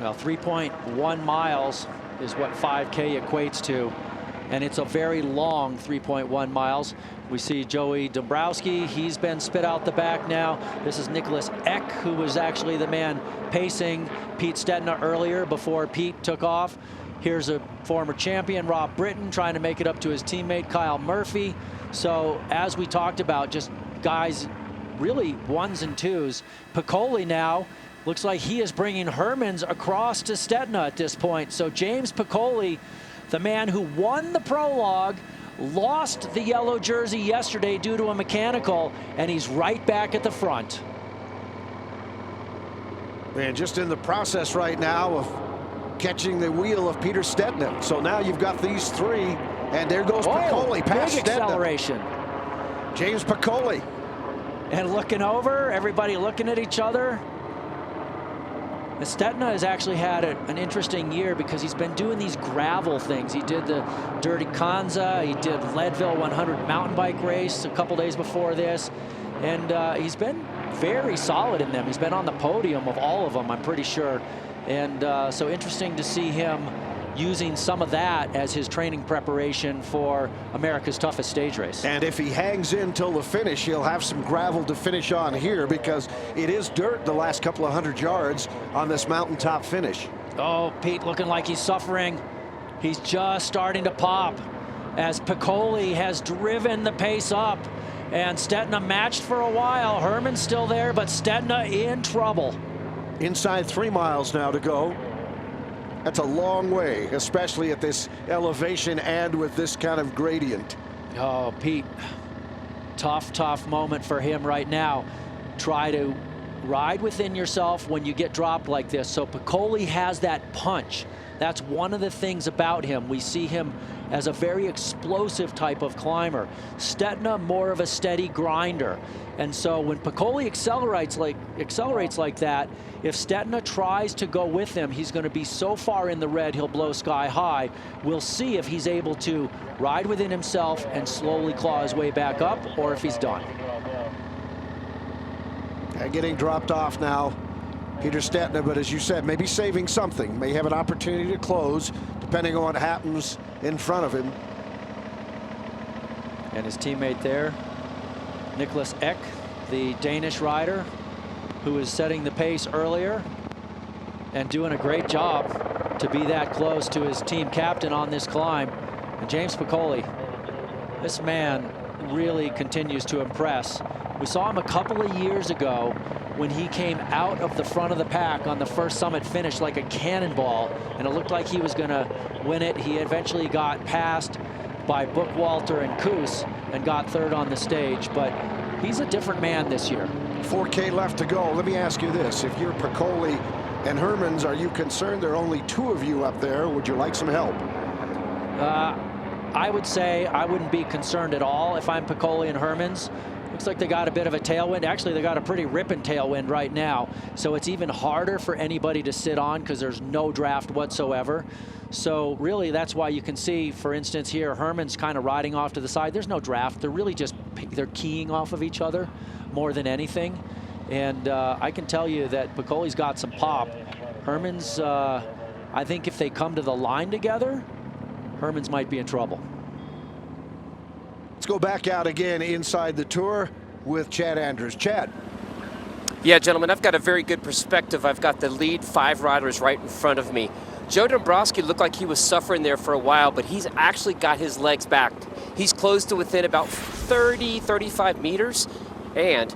Well, 3.1 miles is what 5K equates to, and it's a very long 3.1 miles. We see Joey Dombrowski. He's been spit out the back now. This is Nicholas Eck, who was actually the man pacing Pete Stetina earlier before Pete took off. Here's a former champion, Rob Britton, trying to make it up to his teammate, Kyle Murphy. So as we talked about, just guys really 1s and 2s. Piccoli now looks like he is bringing Hermans across to Stetina at this point. So James Piccoli, the man who won the prologue, lost the yellow jersey yesterday due to a mechanical, and he's right back at the front. And just in the process right now of catching the wheel of Peter Stetina. So now you've got these 3, and there goes Piccoli past big Stetina. Acceleration. James Piccoli. And looking over, everybody looking at each other. Stetina has actually had an interesting year because he's been doing these gravel things. He did the Dirty Kanza, he did Leadville 100 mountain bike race a couple days before this, and he's been very solid in them. He's been on the podium of all of them, I'm pretty sure. And so interesting to see him using some of that as his training preparation for America's toughest stage race. And if he hangs in till the finish, he'll have some gravel to finish on here, because it is dirt the last couple of 100 yards on this mountaintop finish. Oh, Pete looking like he's suffering. He's just starting to pop as Piccoli has driven the pace up. And Stetina matched for a while. Herman's still there, but Stetina in trouble. Inside 3 miles now to go. That's a long way, especially at this elevation and with this kind of gradient. Oh, Pete, tough moment for him right now. Try to ride within yourself when you get dropped like this. So Piccoli has that punch. That's one of the things about him. We see him as a very explosive type of climber. Stetina, more of a steady grinder. And so when Piccoli accelerates like that, if Stetina tries to go with him, he's going to be so far in the red, he'll blow sky high. We'll see if he's able to ride within himself and slowly claw his way back up, or if he's done. Getting dropped off now, Peter Stetina, but as you said, maybe saving something. May have an opportunity to close, depending on what happens in front of him. And his teammate there, Niklas Ek, the Danish rider, who was setting the pace earlier and doing a great job to be that close to his team captain on this climb. And James Piccoli, this man really continues to impress. We saw him a couple of years ago when he came out of the front of the pack on the first summit finish like a cannonball, and it looked like he was going to win it. He eventually got passed by Bookwalter and Koos and got third on the stage, but he's a different man this year. 4K left to go. Let me ask you this. If you're Piccoli and Hermans, are you concerned there are only 2 of you up there? Would you like some help? I would say I wouldn't be concerned at all if I'm Piccoli and Hermans. Looks like they got a bit of a tailwind. Actually, they got a pretty ripping tailwind right now. So it's even harder for anybody to sit on because there's no draft whatsoever. So really, that's why you can see, for instance, here, Herman's kind of riding off to the side. There's no draft. They're really just, they're keying off of each other more than anything. And I can tell you that Piccoli's got some pop. Herman's, I think if they come to the line together, Hermans might be in trouble. Let's go back out again inside the Tour with Chad Andrews. Chad. Yeah, gentlemen, I've got a very good perspective. I've got the lead 5 riders right in front of me. Joe Dombrowski looked like he was suffering there for a while, but he's actually got his legs back. He's close to within about 30, 35 meters. And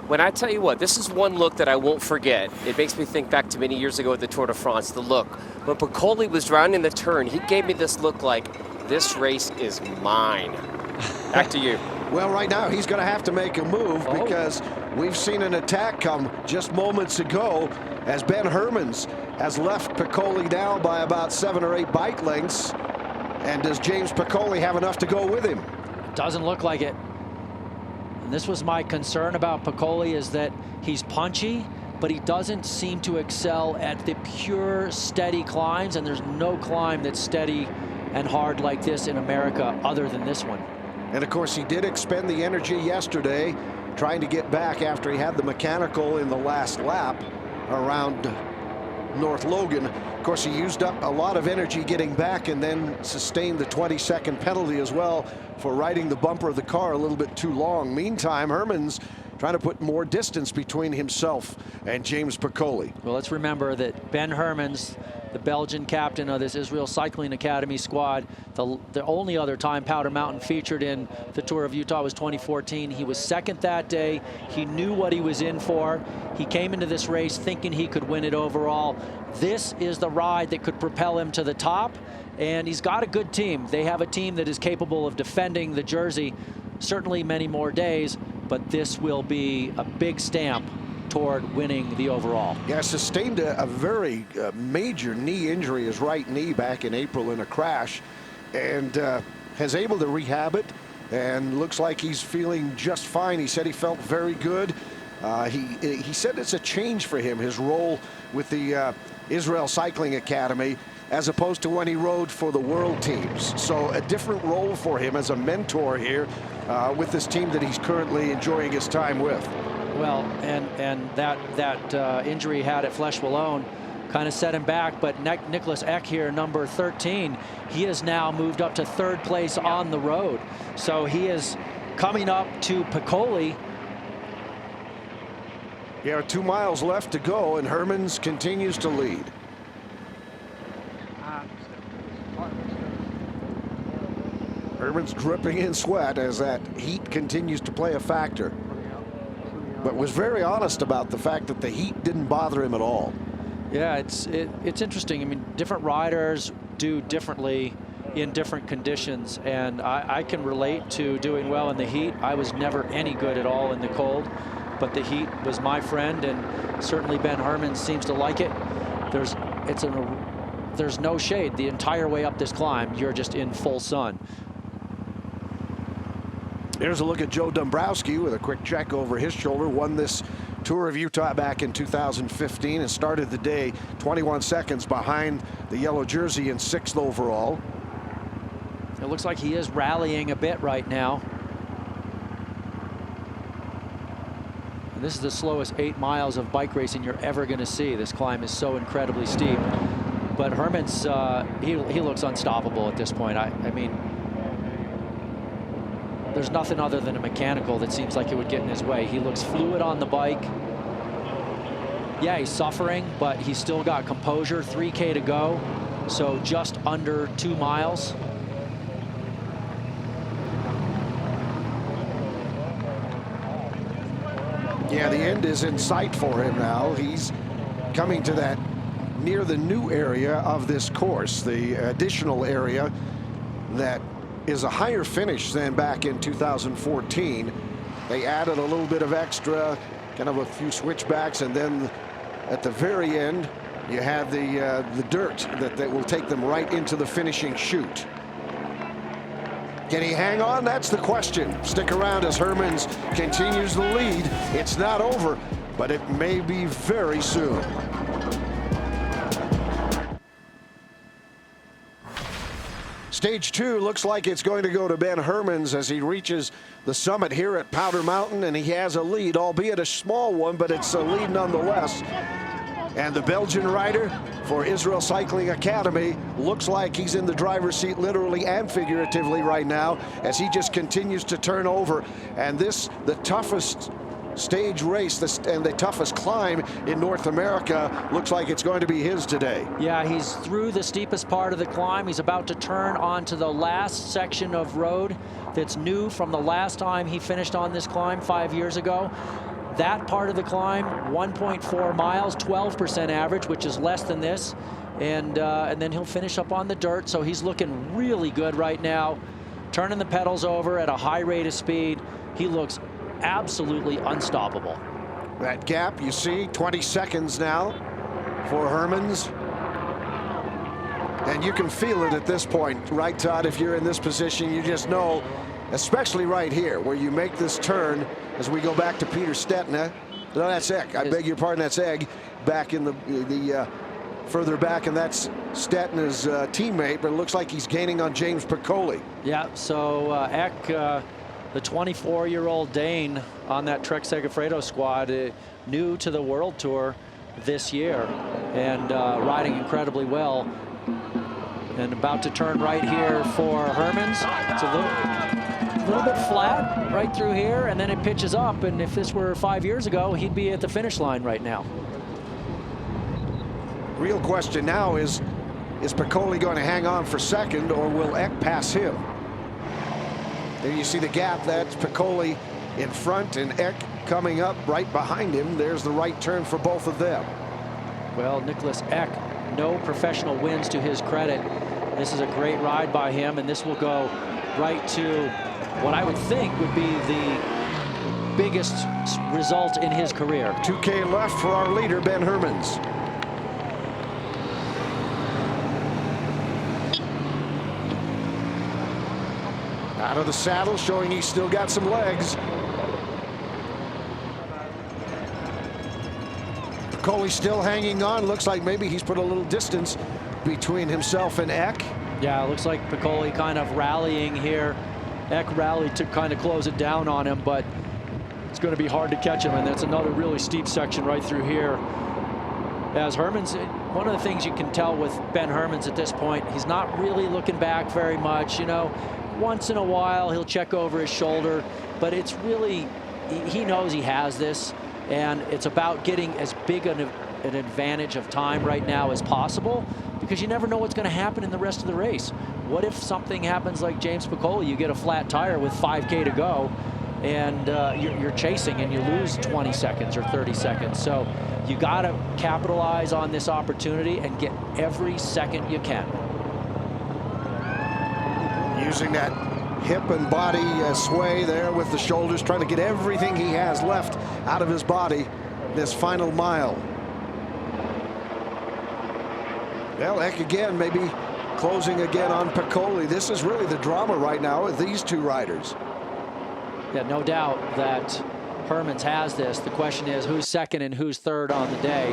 when I tell you what, this is one look that I won't forget. It makes me think back to many years ago at the Tour de France, the look. When Piccoli was rounding the turn, he gave me this look like, this race is mine. Back to you. Well, right now he's going to have to make a move because we've seen an attack come just moments ago as Ben Hermans has left Piccoli now by about 7 or 8 bike lengths. And does James Piccoli have enough to go with him? Doesn't look like it. And this was my concern about Piccoli, is that he's punchy, but he doesn't seem to excel at the pure steady climbs, and there's no climb that's steady and hard like this in America other than this one. And of course, he did expend the energy yesterday trying to get back after he had the mechanical in the last lap around North Logan. Of course, he used up a lot of energy getting back and then sustained the 20-second penalty as well for riding the bumper of the car a little bit too long. Meantime, Hermans trying to put more distance between himself and James Piccoli. Well, let's remember that Ben Hermans, the Belgian captain of this Israel Cycling Academy squad, the only other time Powder Mountain featured in the Tour of Utah was 2014. He was second that day. He knew what he was in for. He came into this race thinking he could win it overall. This is the ride that could propel him to the top, and he's got a good team. They have a team that is capable of defending the jersey certainly many more days, but this will be a big stamp toward winning the overall. Yeah, sustained a very major knee injury, his right knee, back in April in a crash, and has able to rehab it, and looks like he's feeling just fine. He said he felt very good. He said it's a change for him, his role with the Israel Cycling Academy, as opposed to when he rode for the world teams. So a different role for him as a mentor here with this team that he's currently enjoying his time with. Well, and that injury he had at Flesh Wallone kind of set him back. But Nicholas Eck here, number 13, he has now moved up to 3rd place on the road. So he is coming up to Piccoli. Yeah, 2 miles left to go, and Hermans continues to lead. Hermans dripping in sweat as that heat continues to play a factor, but was very honest about the fact that the heat didn't bother him at all. Yeah, it's interesting. I mean, different riders do differently in different conditions, and I can relate to doing well in the heat. I was never any good at all in the cold, but the heat was my friend, and certainly Ben Hermans seems to like it. There's no shade the entire way up this climb. You're just in full sun. Here's a look at Joe Dombrowski with a quick check over his shoulder. Won this Tour of Utah back in 2015 and started the day 21 seconds behind the yellow jersey in 6th overall. It looks like he is rallying a bit right now. And this is the slowest 8 miles of bike racing you're ever going to see. This climb is so incredibly steep. But Hermans, he looks unstoppable at this point. I mean, there's nothing other than a mechanical that seems like it would get in his way. He looks fluid on the bike. Yeah, he's suffering, but he's still got composure. 3K to go, so just under 2 miles. Yeah, the end is in sight for him now. He's coming to that near the new area of this course, the additional area that is a higher finish than back in 2014. They added a little bit of extra, kind of a few switchbacks, and then at the very end, you have the dirt that will take them right into the finishing chute. Can he hang on? That's the question. Stick around as Hermans continues the lead. It's not over, but it may be very soon. Stage 2 looks like it's going to go to Ben Hermans as he reaches the summit here at Powder Mountain, and he has a lead, albeit a small one, but it's a lead nonetheless. And the Belgian rider for Israel Cycling Academy looks like he's in the driver's seat literally and figuratively right now as he just continues to turn over. And this, the toughest stage race and the toughest climb in North America, looks like it's going to be his today. Yeah, he's through the steepest part of the climb. He's about to turn onto the last section of road that's new from the last time he finished on this climb 5 years ago. That part of the climb, 1.4 miles, 12% average, which is less than this. And then he'll finish up on the dirt. So he's looking really good right now, turning the pedals over at a high rate of speed. He looks absolutely unstoppable. That gap, you see, 20 seconds now for Hermans. And you can feel it at this point, right, Todd? If you're in this position, you just know, especially right here, where you make this turn, as we go back to Peter Stetina. No, that's Eck. I beg your pardon, that's Egg. Back in the further back, and that's Stetina's teammate, but it looks like he's gaining on James Piccoli. Yeah, so Eck, the 24-year-old Dane on that Trek Segafredo squad, new to the World Tour this year and riding incredibly well. And about to turn right here for Hermans. It's a little bit flat right through here, and then it pitches up. And if this were 5 years ago, he'd be at the finish line right now. Real question now is Piccoli going to hang on for second, or will Eck pass him? There you see the gap. That's Piccoli in front and Eck coming up right behind him. There's the right turn for both of them. Well, Nicholas Eck, no professional wins to his credit. This is a great ride by him, and this will go right to what I would think would be the biggest result in his career. 2K left for our leader, Ben Hermans. Out of the saddle, showing he's still got some legs. Piccoli still hanging on. Looks like maybe he's put a little distance between himself and Eck. Yeah, it looks like Piccoli kind of rallying here. Eck rallied to kind of close it down on him, but it's going to be hard to catch him, and that's another really steep section right through here. As Hermans, one of the things you can tell with Ben Hermans at this point, he's not really looking back very much. You know, once in a while he'll check over his shoulder, but it's really, he knows he has this, and it's about getting as big an advantage of time right now as possible, because you never know what's going to happen in the rest of the race. What if something happens like James Piccoli, you get a flat tire with 5K to go, and you're chasing and you lose 20 seconds or 30 seconds. So you got to capitalize on this opportunity and get every second you can. Using that hip and body sway there with the shoulders, trying to get everything he has left out of his body this final mile. Well, Eck again, maybe closing again on Piccoli. This is really the drama right now with these two riders. Yeah, no doubt that Hermans has this. The question is who's second and who's third on the day.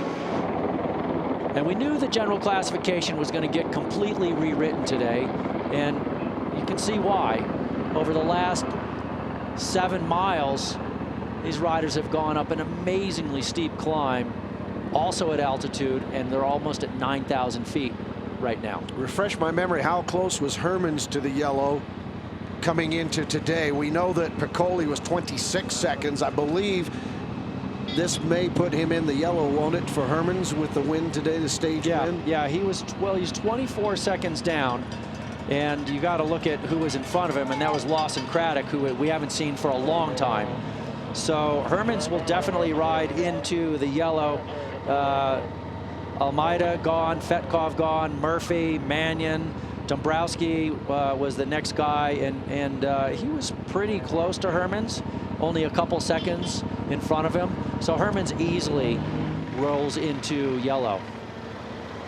And we knew the general classification was going to get completely rewritten today, and you can see why. Over the last 7 miles, these riders have gone up an amazingly steep climb, also at altitude, and they're almost at 9,000 feet right now. Refresh my memory, how close was Hermans to the yellow coming into today? We know that Piccoli was 26 seconds. I believe this may put him in the yellow, won't it, for Hermans with the win today, the stage win? Yeah, he was, well, he's 24 seconds down, and you got to look at who was in front of him, and that was Lawson Craddock, who we haven't seen for a long time. So Hermans will definitely ride into the yellow. Almeida gone, Fetkov gone, Murphy, Mannion, Dombrowski was the next guy, and he was pretty close to Hermans, only a couple seconds in front of him. So Hermans easily rolls into yellow.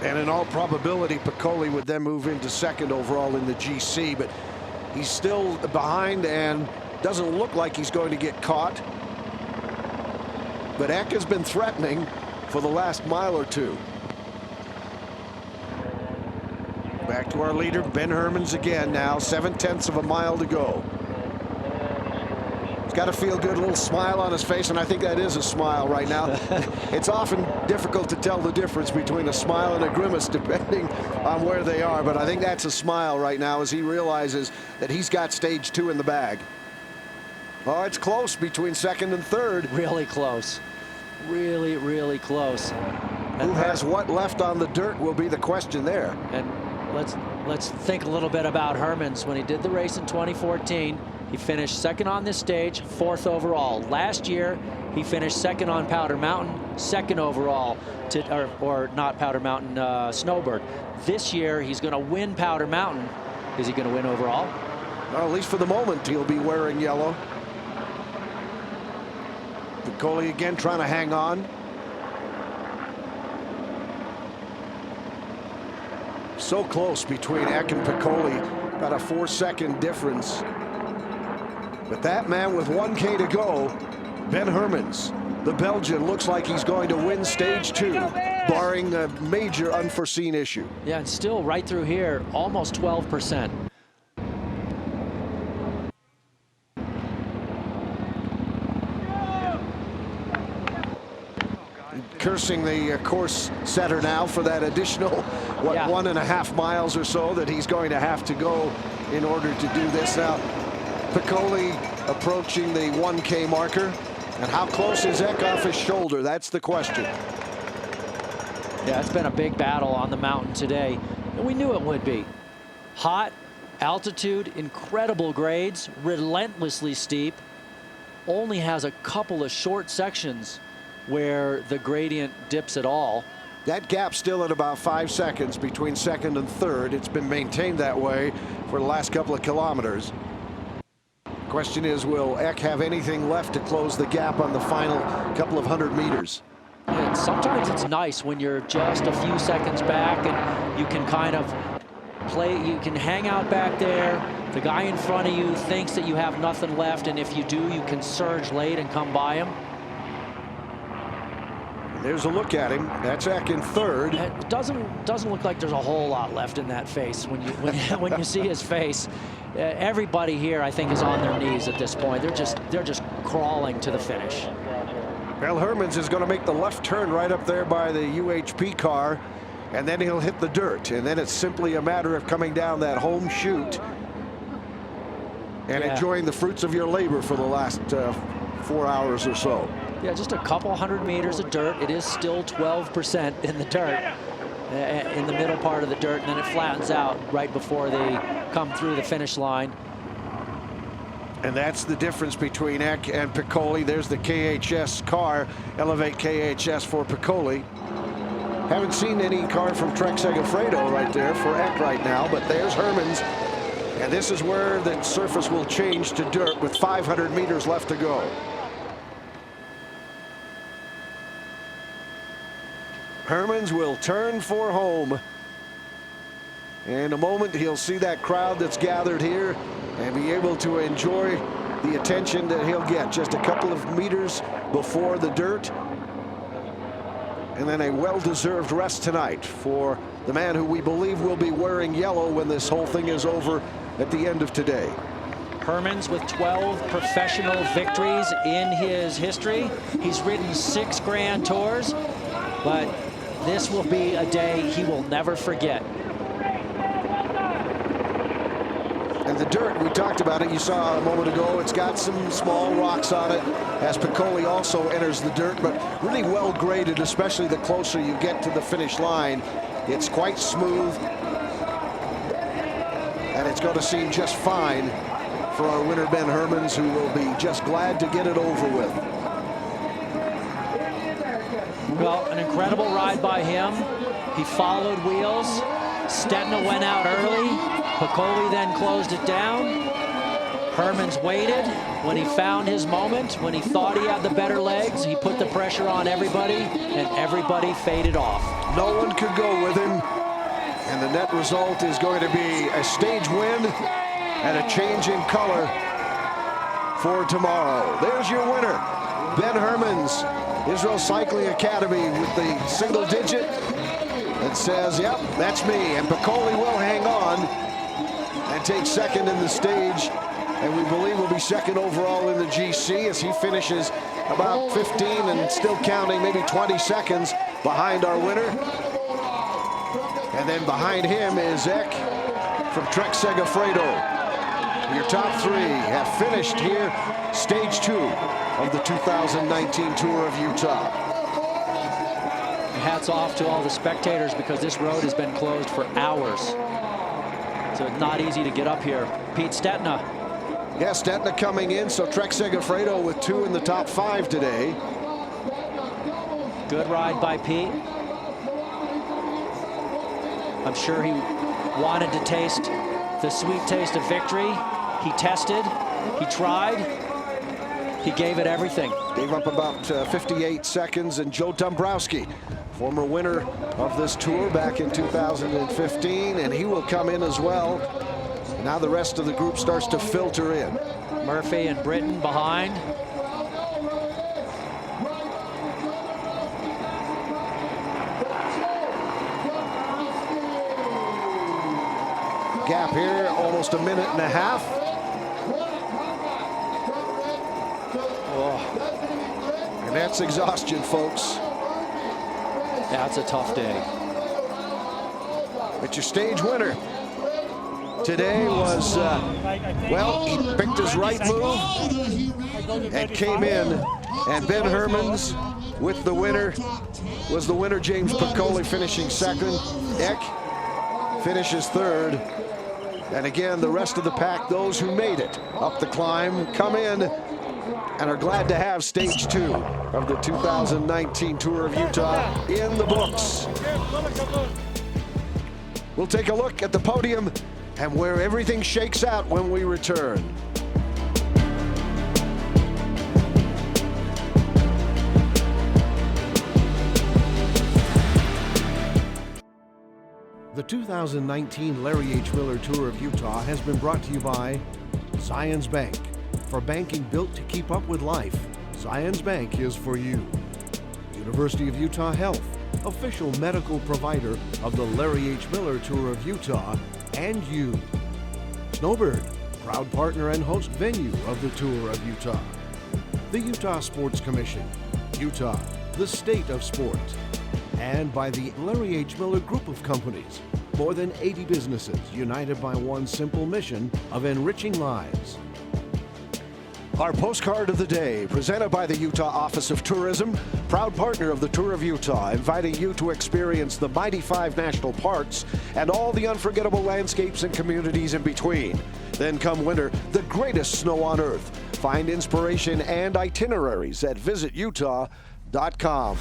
And in all probability, Piccoli would then move into second overall in the GC, but he's still behind and doesn't look like he's going to get caught. But Eck has been threatening for the last mile or two. Back to our leader, Ben Hermans again now, 7/10 of a mile to go. He's got a feel-good little smile on his face, and I think that is a smile right now. It's often difficult to tell the difference between a smile and a grimace depending on where they are, but I think that's a smile right now as he realizes that he's got stage 2 in the bag. Oh, it's close between second and third. Really close. Really, really close. Who has what left on the dirt will be the question there. And let's think a little bit about Hermans. When he did the race in 2014, he finished second on this stage, 4th overall. Last year, he finished second on Powder Mountain, 2nd overall, or not Powder Mountain, Snowbird. This year, he's going to win Powder Mountain. Is he going to win overall? Well, at least for the moment, he'll be wearing yellow. Piccoli again trying to hang on. So close between Eck and Piccoli, about a 4-second difference. But that man with 1K to go, Ben Hermans, the Belgian, looks like he's going to win stage 2, barring a major unforeseen issue. Yeah, and still right through here, almost 12%. Cursing the course setter now for that additional, what, 1.5 miles or so that he's going to have to go in order to do this. Now, Piccoli approaching the 1K marker. And how close is Eck off his shoulder? That's the question. Yeah, it's been a big battle on the mountain today, and we knew it would be. Hot, altitude, incredible grades, relentlessly steep. Only has a couple of short sections where the gradient dips at all. That gap still at about 5 seconds between second and third. It's been maintained that way for the last couple of kilometers. Question is, will Eck have anything left to close the gap on the final couple of 100 meters? And sometimes it's nice when you're just a few seconds back and you can kind of play, you can hang out back there. The guy in front of you thinks that you have nothing left, and if you do, you can surge late and come by him. There's a look at him. That's Eck in third. It doesn't look like there's a whole lot left in that face when you see his face. Everybody here, I think, is on their knees at this point. They're just crawling to the finish. Well, Hermans is going to make the left turn right up there by the UHP car. and then he'll hit the dirt, and then it's simply a matter of coming down that home chute and enjoying the fruits of your labor for the last 4 hours or so. Yeah, just a couple hundred meters of dirt. It is still 12% in the dirt, in the middle part of the dirt, and then it flattens out right before they come through the finish line. And that's the difference between Eck and Piccoli. There's the KHS car, Elevate KHS for Piccoli. Haven't seen any car from Trek Segafredo right there for Eck right now, but there's Hermans. And this is where the surface will change to dirt with 500 meters left to go. Hermans will turn for home. In a moment, he'll see that crowd that's gathered here and be able to enjoy the attention that he'll get just a couple of meters before the dirt. And then a well-deserved rest tonight for the man who we believe will be wearing yellow when this whole thing is over at the end of today. Hermans with 12 professional victories in his history. He's ridden 6 Grand Tours, but this will be a day he will never forget. And the dirt, we talked about it, you saw a moment ago, it's got some small rocks on it as Piccoli also enters the dirt, but really well graded, especially the closer you get to the finish line. It's quite smooth, and it's going to seem just fine for our winner, Ben Hermans, who will be just glad to get it over with. Well, an incredible ride by him. He followed wheels. Stetina went out early. Piccoli then closed it down. Hermans waited. When he found his moment, when he thought he had the better legs, he put the pressure on everybody, and everybody faded off. No one could go with him, and the net result is going to be a stage win and a change in color for tomorrow. There's your winner, Ben Hermans, Israel Cycling Academy, with the single digit that says, yep, that's me. And Piccoli will hang on and take second in the stage, and we believe will be second overall in the GC as he finishes about 15 and still counting, maybe 20 seconds behind our winner. And then behind him is Eck from Trek Segafredo. Your top 3 have finished here, stage 2 of the 2019 Tour of Utah. Hats off to all the spectators, because this road has been closed for hours. So it's not easy to get up here. Pete Stetina. Yeah, Stetina coming in, so Trek Segafredo with 2 in the top 5 today. Good ride by Pete. I'm sure he wanted to taste the sweet taste of victory. He tested, he tried, he gave it everything. Gave up about 58 seconds, and Joe Dombrowski, former winner of this tour back in 2015, and he will come in as well. Now the rest of the group starts to filter in. Murphy and Britton behind. Gap here, almost a minute and a half. Oh. And that's exhaustion, folks. That's a tough day. But your stage winner today was, well, he picked his right move and came in. And Ben Hermans with the winner was the winner, James Piccoli, finishing second. Eck finishes third. And again, the rest of the pack, those who made it up the climb, come in and are glad to have stage 2 of the 2019 Tour of Utah in the books. We'll take a look at the podium and where everything shakes out when we return. The 2019 Larry H. Miller Tour of Utah has been brought to you by Zions Bank. For banking built to keep up with life, Zions Bank is for you. University of Utah Health, official medical provider of the Larry H. Miller Tour of Utah, and you. Snowbird, proud partner and host venue of the Tour of Utah. The Utah Sports Commission. Utah, the state of sport. and by the Larry H. Miller Group of Companies. More than 80 businesses united by one simple mission of enriching lives. Our postcard of the day, presented by the Utah Office of Tourism, proud partner of the Tour of Utah, inviting you to experience the mighty 5 national parks and all the unforgettable landscapes and communities in between. Then come winter, the greatest snow on earth. Find inspiration and itineraries at visitutah.com.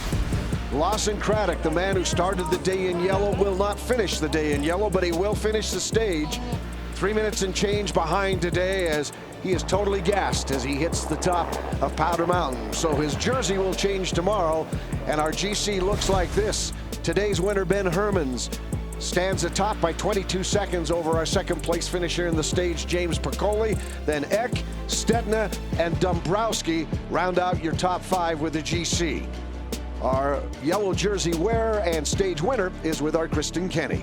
Lawson Craddock, the man who started the day in yellow, will not finish the day in yellow, but he will finish the stage. 3 minutes and change behind today as he is totally gassed as he hits the top of Powder Mountain. So his jersey will change tomorrow, and our GC looks like this. Today's winner, Ben Hermans, stands atop by 22 seconds over our second place finisher in the stage, James Piccoli. Then Eck, Stetina, and Dombrowski round out your top 5 with the GC. Our yellow jersey wearer and stage winner is with our Kristen Kenny.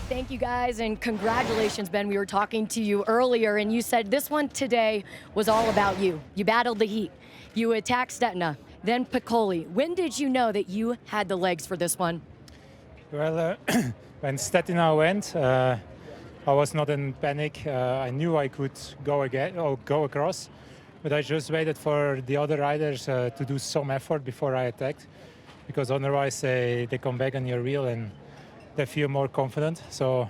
Thank you guys, and congratulations, Ben. We were talking to you earlier, and you said this one today was all about you. You battled the heat. You attacked Stetina, then Piccoli. When did you know that you had the legs for this one? Well, when Stetina went, I was not in panic. I knew I could go across, but I just waited for the other riders to do some effort before I attacked, because otherwise they come back on your wheel and they feel more confident. So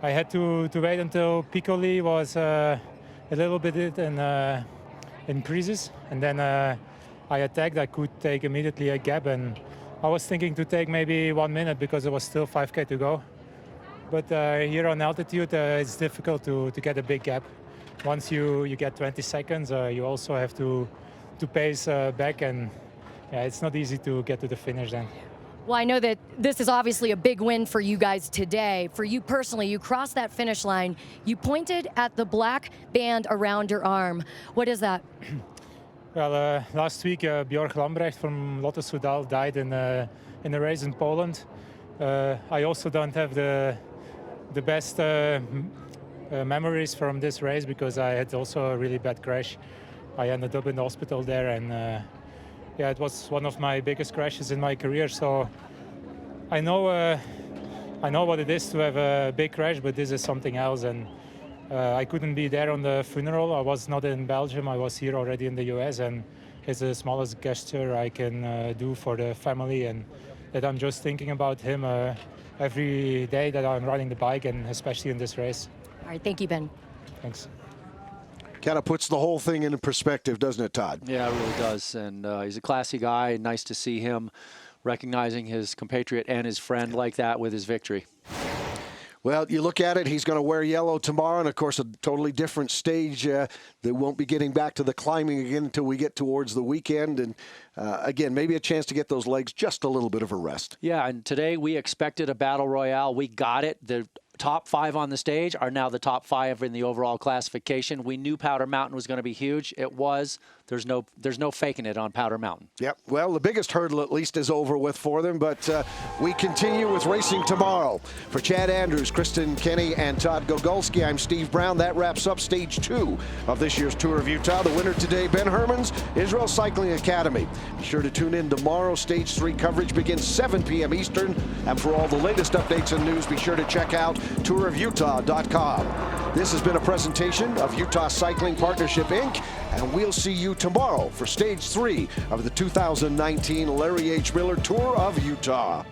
I had to wait until Piccoli was a little bit in creases, and then I attacked. I could take immediately a gap, and I was thinking to take maybe 1 minute because there was still 5K to go. But here on altitude, it's difficult to get a big gap. Once you get 20 seconds, you also have to pace back, and yeah, it's not easy to get to the finish then. Well, I know that this is obviously a big win for you guys today. For you personally, you crossed that finish line. You pointed at the black band around your arm. What is that? Well, last week, Björk Lambrecht from Lotto Soudal died in a race in Poland. I also don't have the best memories from this race because I had also a really bad crash. I ended up in the hospital there, and yeah, it was one of my biggest crashes in my career. So I know what it is to have a big crash, but this is something else. And I couldn't be there on the funeral. I was not in Belgium. I was here already in the US, and it's the smallest gesture I can do for the family, and that I'm just thinking about him every day that I'm riding the bike, and especially in this race. All right, thank you, Ben. Thanks. Kind of puts the whole thing into perspective, doesn't it, Todd? Yeah, it really does. And he's a classy guy. Nice to see him recognizing his compatriot and his friend like that with his victory. Well, you look at it, he's going to wear yellow tomorrow, and of course a totally different stage. They won't be getting back to the climbing again until we get towards the weekend. And again, maybe a chance to get those legs just a little bit of a rest. Yeah, and today we expected a battle royale. We got it. The top 5 on the stage are now the top 5 in the overall classification. We knew Powder Mountain was going to be huge. It was. There's no faking it on Powder Mountain. Yep. Well, the biggest hurdle at least is over with for them, but we continue with racing tomorrow. For Chad Andrews, Kristen Kenny, and Todd Gogolski, I'm Steve Brown. That wraps up stage 2 of this year's Tour of Utah. The winner today, Ben Hermans, Israel Cycling Academy. Be sure to tune in tomorrow. Stage 3 coverage begins 7 p.m. Eastern. And for all the latest updates and news, be sure to check out tourofutah.com. This has been a presentation of Utah Cycling Partnership, Inc., and we'll see you tomorrow for Stage 3 of the 2019 Larry H. Miller Tour of Utah.